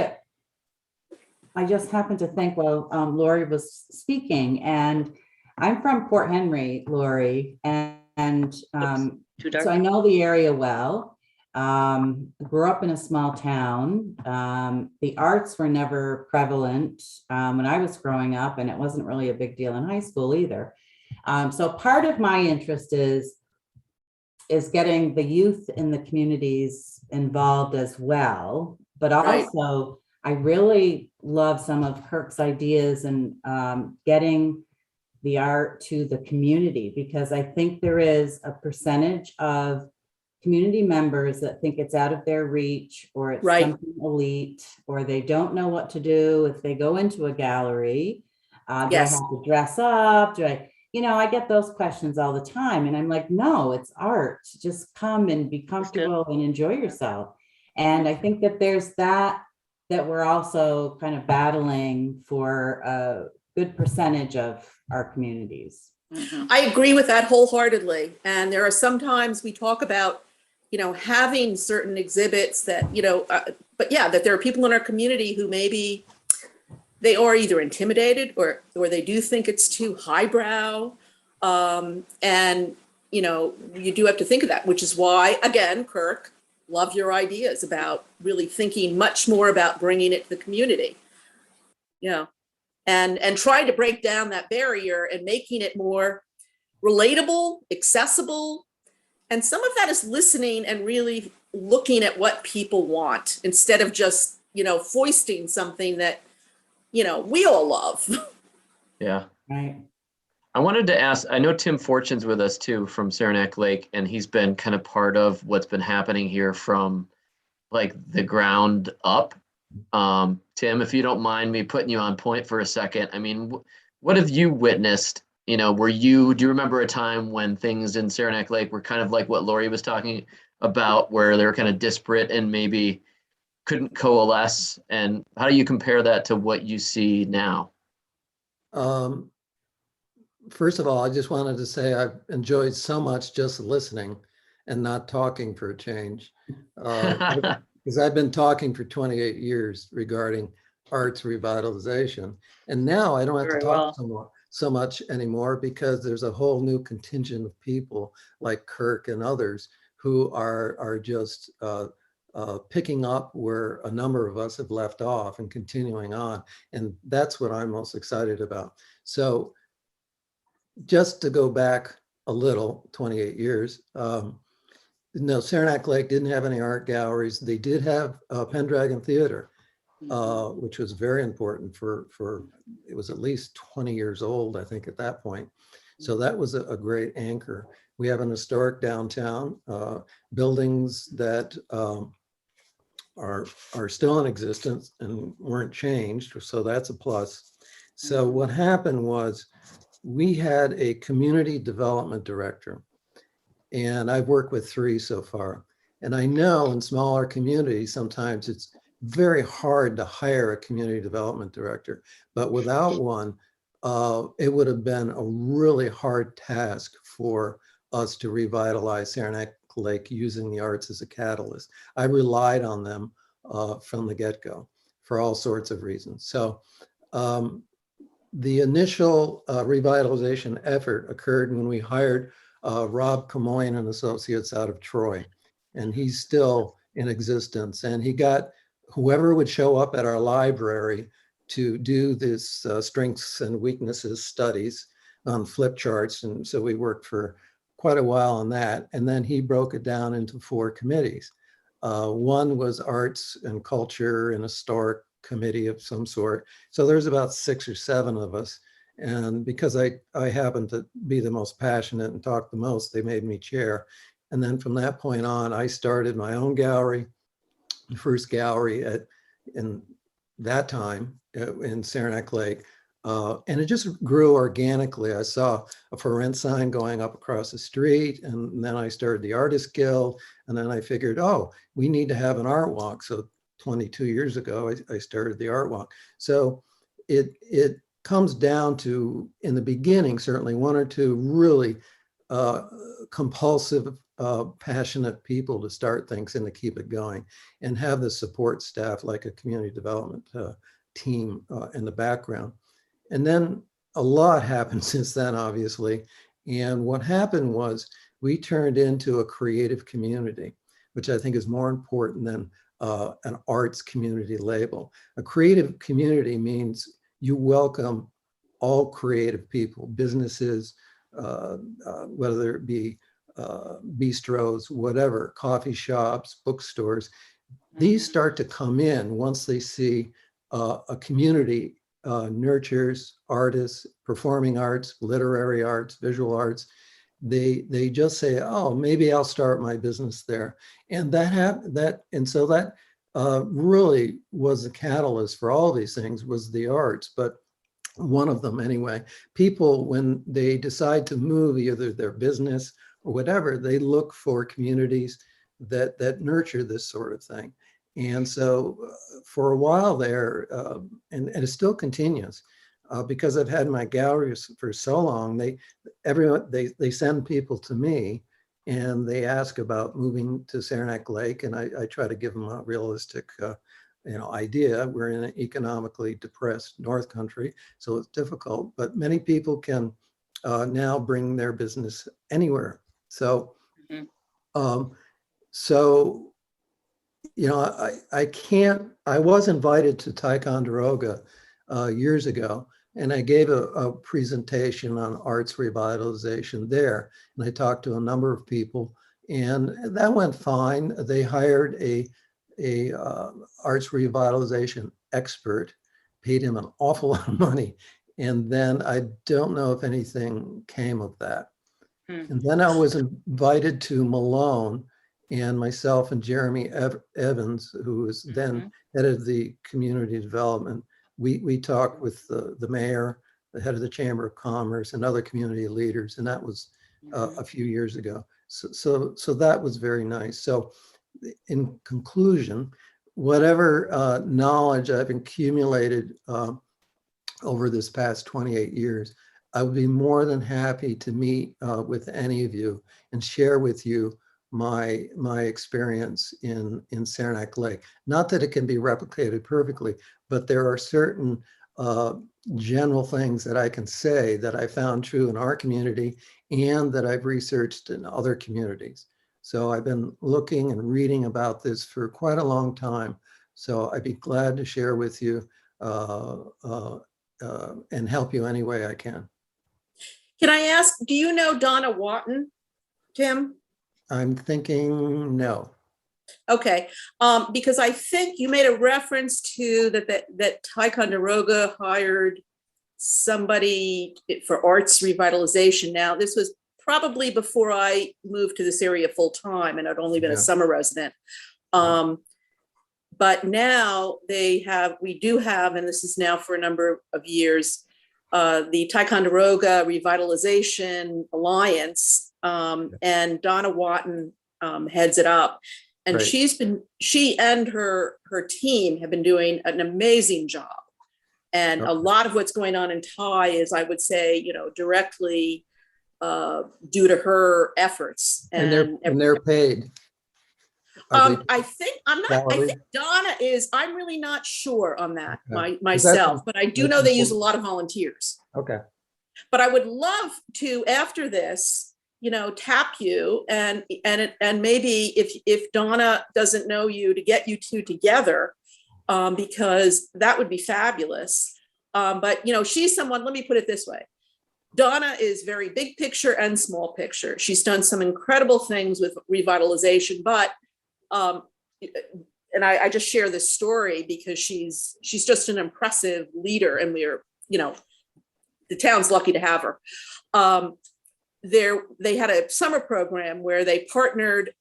I just happened to think while Laurie was speaking, and I'm from Port Henry, Laurie, and so I know the area well. Grew up in a small town. The arts were never prevalent when I was growing up, and it wasn't really a big deal in high school either. So part of my interest is getting the youth in the communities involved as well, but also I really love some of Kirk's ideas and getting the art to the community, because I think there is a percentage of community members that think it's out of their reach, or it's something elite, or they don't know what to do if they go into a gallery. Do I have to dress up? Do I get those questions all the time. And I'm like, no, it's art. Just come and be comfortable and enjoy yourself. And I think that there's that we're also kind of battling for a good percentage of our communities. I agree with that wholeheartedly. And there are sometimes we talk about, having certain exhibits that, but yeah, that there are people in our community who maybe they are either intimidated or they do think it's too highbrow. And, you do have to think of that, which is why, again, Kirk, love your ideas about really thinking much more about bringing it to the community. And trying to break down that barrier and making it more relatable, accessible. And some of that is listening and really looking at what people want instead of just, foisting something that, we all love. Yeah. Right. I wanted to ask, I know Tim Fortune's with us too from Saranac Lake, and he's been kind of part of what's been happening here from like the ground up. Tim, if you don't mind me putting you on point for a second, I mean, what have you witnessed? Do you remember a time when things in Saranac Lake were kind of like what Laurie was talking about, where they were kind of disparate and maybe couldn't coalesce? And how do you compare that to what you see now? First of all, I just wanted to say I've enjoyed so much just listening and not talking for a change. Because I've been talking for 28 years regarding arts revitalization. And now I don't have to talk so much anymore, because there's a whole new contingent of people like Kirk and others who are just picking up where a number of us have left off and continuing on. And that's what I'm most excited about. So just to go back a little, 28 years, no, Saranac Lake didn't have any art galleries. They did have Pendragon Theater, which was very important for it was at least 20 years old, I think, at that point. So that was a great anchor. We have an historic downtown, buildings that are still in existence and weren't changed. So that's a plus. So what happened was we had a community development director, and I've worked with 3 so far. And I know in smaller communities, sometimes it's very hard to hire a community development director, but without one, it would have been a really hard task for us to revitalize Saranac Lake using the arts as a catalyst. I relied on them from the get-go for all sorts of reasons. So the initial revitalization effort occurred when we hired Rob Camoin and Associates out of Troy, and he's still in existence. And he got whoever would show up at our library to do this strengths and weaknesses studies on flip charts. And so we worked for quite a while on that. And then he broke it down into 4 committees. One was arts and culture and historic committee of some sort. So there's about 6 or 7 of us. And because I happen to be the most passionate and talk the most, they made me chair. And then from that point on, I started my own gallery, the first gallery in that time in Saranac Lake. And it just grew organically. I saw a for rent sign going up across the street, and then I started the Artist Guild. And then I figured, oh, we need to have an art walk. So 22 years ago, I started the art walk. So it comes down to, in the beginning, certainly 1 or 2 really compulsive, passionate people to start things and to keep it going, and have the support staff like a community development team in the background. And then a lot happened since then, obviously. And what happened was we turned into a creative community, which I think is more important than an arts community label. A creative community means you welcome all creative people, businesses, whether it be bistros, whatever, coffee shops, bookstores. These start to come in once they see a community nurtures artists, performing arts, literary arts, visual arts. They just say, oh, maybe I'll start my business there. And so that really was the catalyst for all these things, was the arts. But one of them anyway, people, when they decide to move either their business or whatever, they look for communities that nurture this sort of thing. And so for a while there, and it still continues, because I've had my galleries for so long, they send people to me and they ask about moving to Saranac Lake, and I try to give them a realistic idea. We're in an economically depressed North Country, so it's difficult, but many people can now bring their business anywhere. So, I was invited to Ticonderoga years ago, and I gave a presentation on arts revitalization there. And I talked to a number of people, and that went fine. They hired a arts revitalization expert, paid him an awful lot of money. And then I don't know if anything came of that. And then I was invited to Malone, and myself and Jeremy Evans, who was then head of the community development, we talked with the mayor, the head of the Chamber of Commerce, and other community leaders, and that was a few years ago. So that was very nice. So in conclusion, whatever knowledge I've accumulated over this past 28 years, I would be more than happy to meet with any of you and share with you my experience in Saranac Lake. Not that it can be replicated perfectly, but there are certain general things that I can say that I found true in our community and that I've researched in other communities. So I've been looking and reading about this for quite a long time. So I'd be glad to share with you and help you any way I can. Can I ask, do you know Donna Watton, Tim? I'm thinking no. Okay, because I think you made a reference to that Ticonderoga hired somebody for arts revitalization. Now, this was probably before I moved to this area full time, and I'd only been a summer resident. But now we do have, and this is now for a number of years, the Ticonderoga Revitalization Alliance, and Donna Watton heads it up. And Right. she and her team have been doing an amazing job. And a lot of what's going on in Thai is, I would say, you know, directly due to her efforts. And they're paid. I think salary? Donna is, I'm really not sure on that Okay. myself, but I do that's know they use a important. lot of volunteers. Okay. But I would love to, after this, you know, tap you and maybe if Donna doesn't know you, to get you two together, because that would be fabulous. But, you know, she's someone, let me put it this way. Donna is very big picture and small picture. She's done some incredible things with revitalization, but, and I just share this story because she's just an impressive leader, and we're, you know, the town's lucky to have her. They had a summer program where they partnered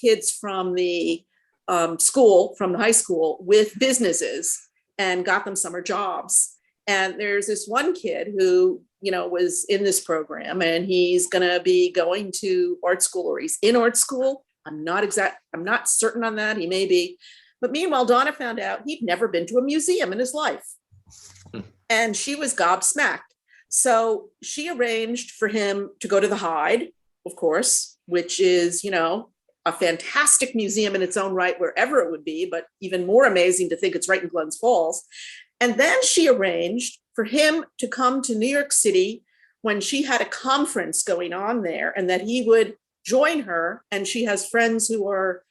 kids from the school, from the high school, with businesses and got them summer jobs. And there's this one kid who, you know, was in this program, and he's going to be going to art school, or he's in art school. I'm not certain on that. He may be. But meanwhile, Donna found out he'd never been to a museum in his life. And she was gobsmacked. So she arranged for him to go to the Hyde, of course, which is, you know, a fantastic museum in its own right, wherever it would be, but even more amazing to think it's right in Glens Falls. And then she arranged for him to come to New York City when she had a conference going on there, and that he would join her. And she has friends who are,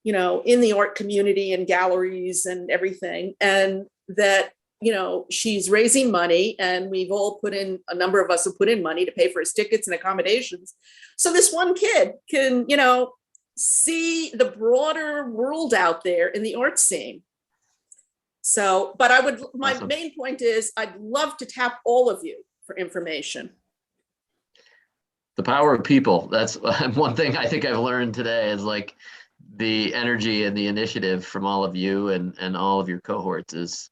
you know, in the art community and galleries and everything. And that, you know, she's raising money, and we've all put in, a number of us have put in money to pay for his tickets and accommodations. So this one kid can, you know, see the broader world out there in the art scene. So, but my Awesome. main point is I'd love to tap all of you for information. The power of people. That's one thing I think I've learned today, is like the energy and the initiative from all of you and all of your cohorts is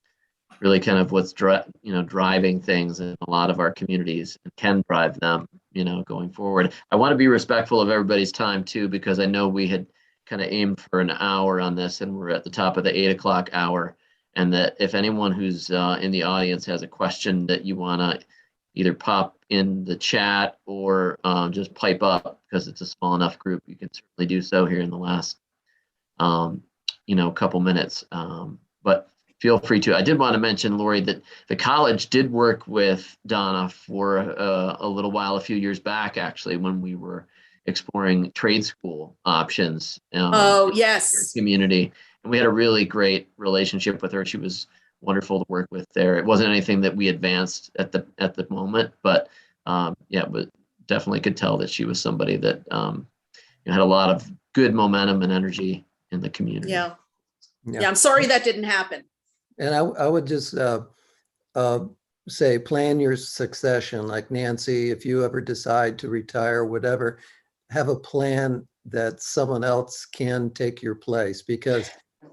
really kind of what's driving things in a lot of our communities, and can drive them, you know, going forward. I want to be respectful of everybody's time too, because I know we had kind of aimed for an hour on this, and we're at the top of the 8 o'clock hour. And that if anyone who's in the audience has a question that you want to either pop in the chat or just pipe up, because it's a small enough group, you can certainly do so here in the last, couple minutes. But feel free to. I did want to mention, Laurie, that the college did work with Donna for a little while, a few years back, actually, when we were exploring trade school options. Oh, in yes. your community. And we had a really great relationship with her. She was wonderful to work with there. It wasn't anything that we advanced at the moment, but but definitely could tell that she was somebody that had a lot of good momentum and energy in the community. Yeah. I'm sorry that didn't happen. And I would just say, plan your succession. Like Nancy, if you ever decide to retire, whatever, have a plan that someone else can take your place, because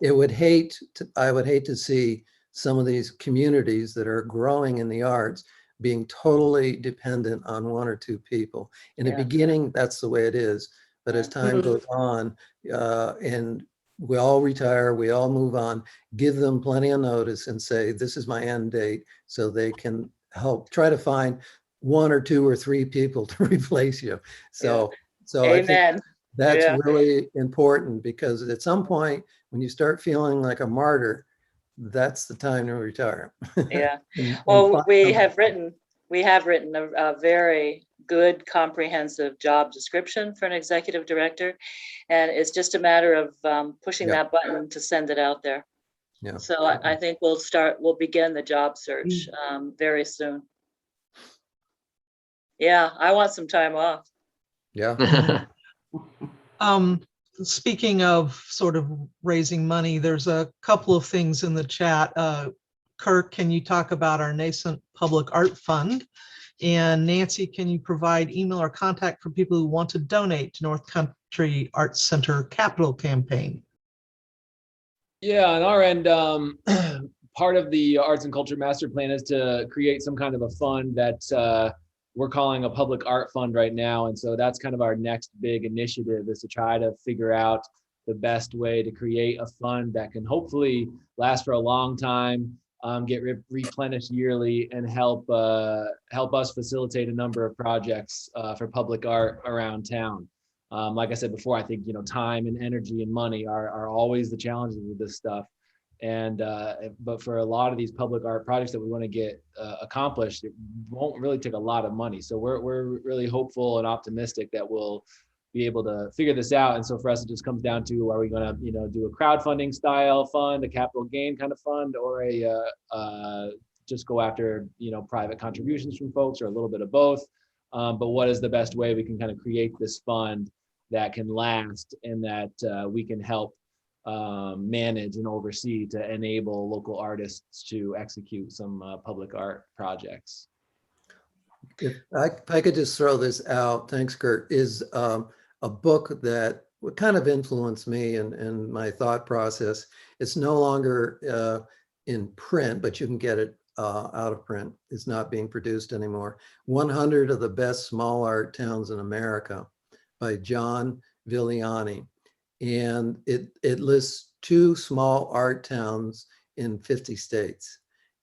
I would hate to see some of these communities that are growing in the arts being totally dependent on one or two people. In the beginning, that's the way it is. But as time goes on, and we all retire, we all move on, give them plenty of notice and say, this is my end date, so they can help try to find one or two or three people to replace you. So I think that's really important, because at some point when you start feeling like a martyr, that's the time to retire. Yeah. and Well, we have written a very good comprehensive job description for an executive director, and it's just a matter of pushing that button to send it out there. Yeah. So I think we'll begin the job search very soon. Yeah, I want some time off. Yeah. Speaking of sort of raising money, there's a couple of things in the chat. Kirk, can you talk about our nascent public art fund? And Nancy, can you provide email or contact for people who want to donate to North Country Arts Center Capital Campaign? Yeah, on our end, part of the Arts and Culture Master Plan is to create some kind of a fund that we're calling a public art fund right now. And so that's kind of our next big initiative, is to try to figure out the best way to create a fund that can hopefully last for a long time, get replenished yearly, and help us facilitate a number of projects for public art around town. Like I said before, I think, time and energy and money are always the challenges with this stuff. And but for a lot of these public art projects that we want to get accomplished, it won't really take a lot of money. So we're really hopeful and optimistic that we'll be able to figure this out. And so for us, it just comes down to, are we going to do a crowdfunding style fund, a capital gain kind of fund, or just go after private contributions from folks, or a little bit of both. But what is the best way we can kind of create this fund that can last, and that we can help manage and oversee to enable local artists to execute some public art projects. If I could just throw this out, thanks, Kirk, is a book that would kind of influence me and my thought process. It's no longer in print, but you can get it out of print. It's not being produced anymore. 100 of the Best Small Art Towns in America by John Vigliani. And it lists 2 small art towns in 50 states.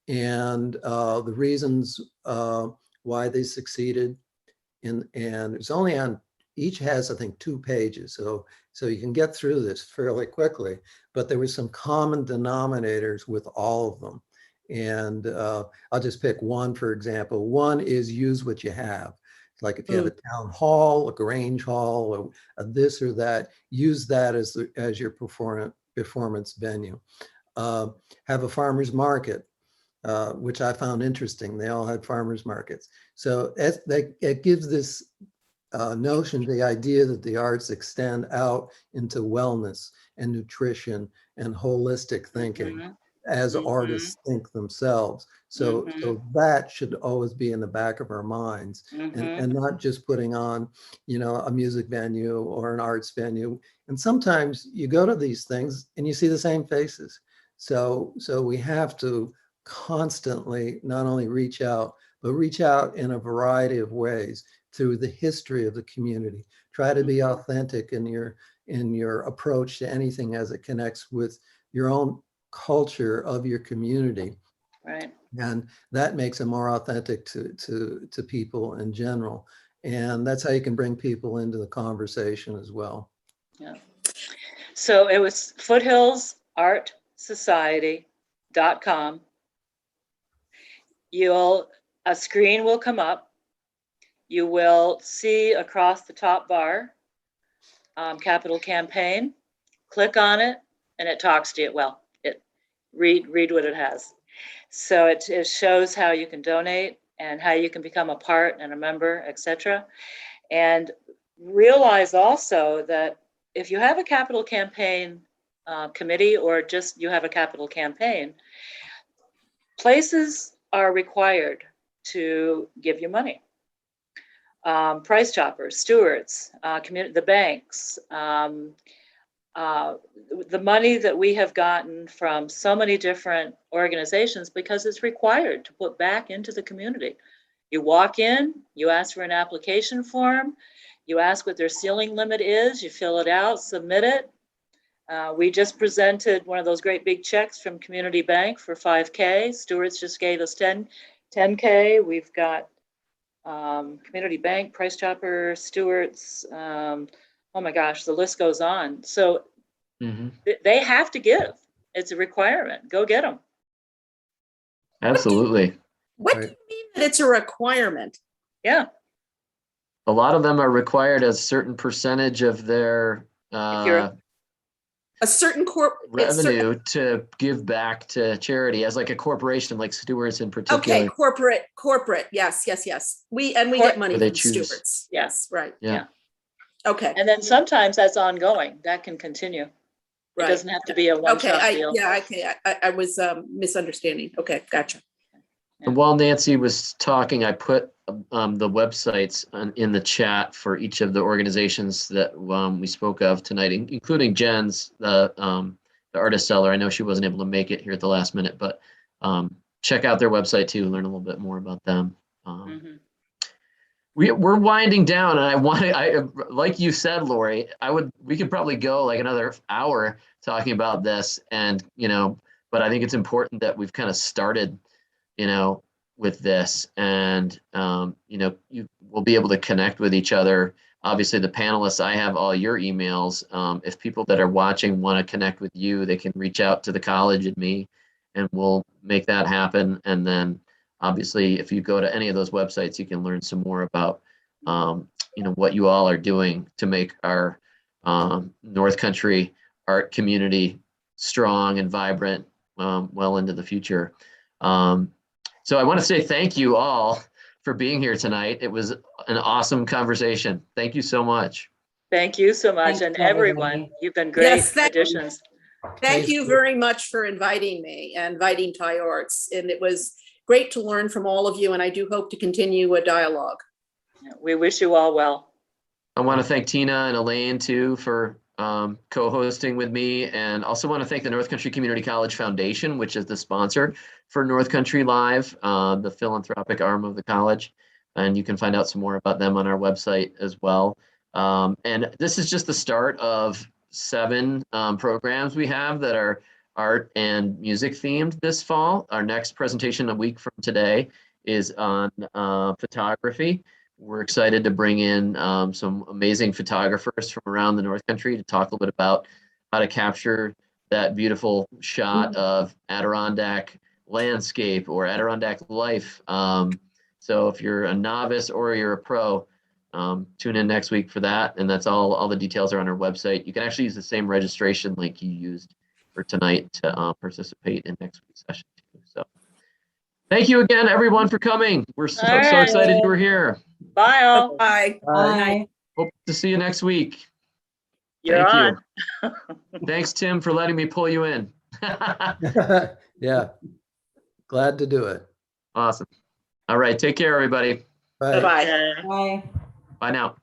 And the reasons why they succeeded. And it's only on, each has, I think, 2 pages. So you can get through this fairly quickly, but there were some common denominators with all of them. And I'll just pick one, for example. One is use what you have. Like if you have a town hall, a Grange hall, or a this or that, use that as your performance venue. Have a farmer's market, which I found interesting. They all had farmers markets. So it gives this notion, the idea that the arts extend out into wellness and nutrition and holistic thinking as artists think themselves. So that should always be in the back of our minds, and not just putting on, a music venue or an arts venue. And sometimes you go to these things and you see the same faces. So we have to constantly not only reach out, but reach out in a variety of ways through the history of the community. Try to be authentic in your approach to anything as it connects with your own culture of your community. Right. And that makes it more authentic to people in general. And that's how you can bring people into the conversation as well. Yeah. So it was Foothills Art Society.com. A screen will come up. You will see across the top bar, Capital Campaign. Click on it, and it talks to you. Well, read what it has. So it shows how you can donate and how you can become a part and a member, etc. And realize also that if you have a capital campaign committee, or just you have a capital campaign, places are required to give you money. Price choppers, stewards, the banks, the money that we have gotten from so many different organizations, because it's required to put back into the community. You walk in, you ask for an application form, you ask what their ceiling limit is, you fill it out, submit it. We just presented one of those great big checks from Community Bank for $5K. Stewards just gave us $10K. We've got Community Bank, Price Chopper, Stewards, oh my gosh, the list goes on. So they have to give. It's a requirement. Go get them. Absolutely. What do you mean that it's a requirement? Yeah. A lot of them are required as a certain percentage of their A certain revenue to give back to charity, as like a corporation, like Stewards in particular. Okay, corporate. Yes. We get money from Stewards. Yes, right. Yeah. Okay. And then sometimes that's ongoing. That can continue. It doesn't have to be a one-shot deal. I was misunderstanding. Okay, gotcha. And while Nancy was talking, I put the websites in the chat for each of the organizations that we spoke of tonight, including Jenn's, the artist Cellar. I know she wasn't able to make it here at the last minute, but check out their website too, learn a little bit more about them. Mhm. We're winding down, and like you said, Laurie, we could probably go like another hour talking about this, and but I think it's important that we've kind of started, with this, and you will be able to connect with each other. Obviously, the panelists, I have all your emails. If people that are watching want to connect with you, they can reach out to the college and me, and we'll make that happen. And then obviously, if you go to any of those websites, you can learn some more about, what you all are doing to make our North Country art community strong and vibrant well into the future. So I want to say thank you all for being here tonight. It was an awesome conversation. Thank you so much. Thank you so much, Thanks, and everyone. everybody. You've been great Yes, thank you. additions. Thank you very much for inviting me and inviting Thai Arts. And it was great to learn from all of you. And I do hope to continue a dialogue. We wish you all well. I want to thank Tina and Elaine too for co-hosting with me, and also want to thank the North Country Community College Foundation, which is the sponsor for North Country Live, the philanthropic arm of the college. And you can find out some more about them on our website as well. And this is just the start of 7 programs we have that are art and music themed this fall. Our next presentation a week from today is on photography. We're excited to bring in some amazing photographers from around the North Country to talk a little bit about how to capture that beautiful shot of Adirondack landscape or Adirondack life. So if you're a novice or you're a pro, tune in next week for that. And that's all the details are on our website. You can actually use the same registration link you used for tonight to participate in next week's session too. So thank you again, everyone, for coming. We're so excited you were here. Bye all. Bye. Bye. Hope to see you next week. You're Thank on. you. Thanks, Tim, for letting me pull you in. Yeah, glad to do it. Awesome. All right. Take care, everybody. Bye. Bye-bye. Bye. Bye now.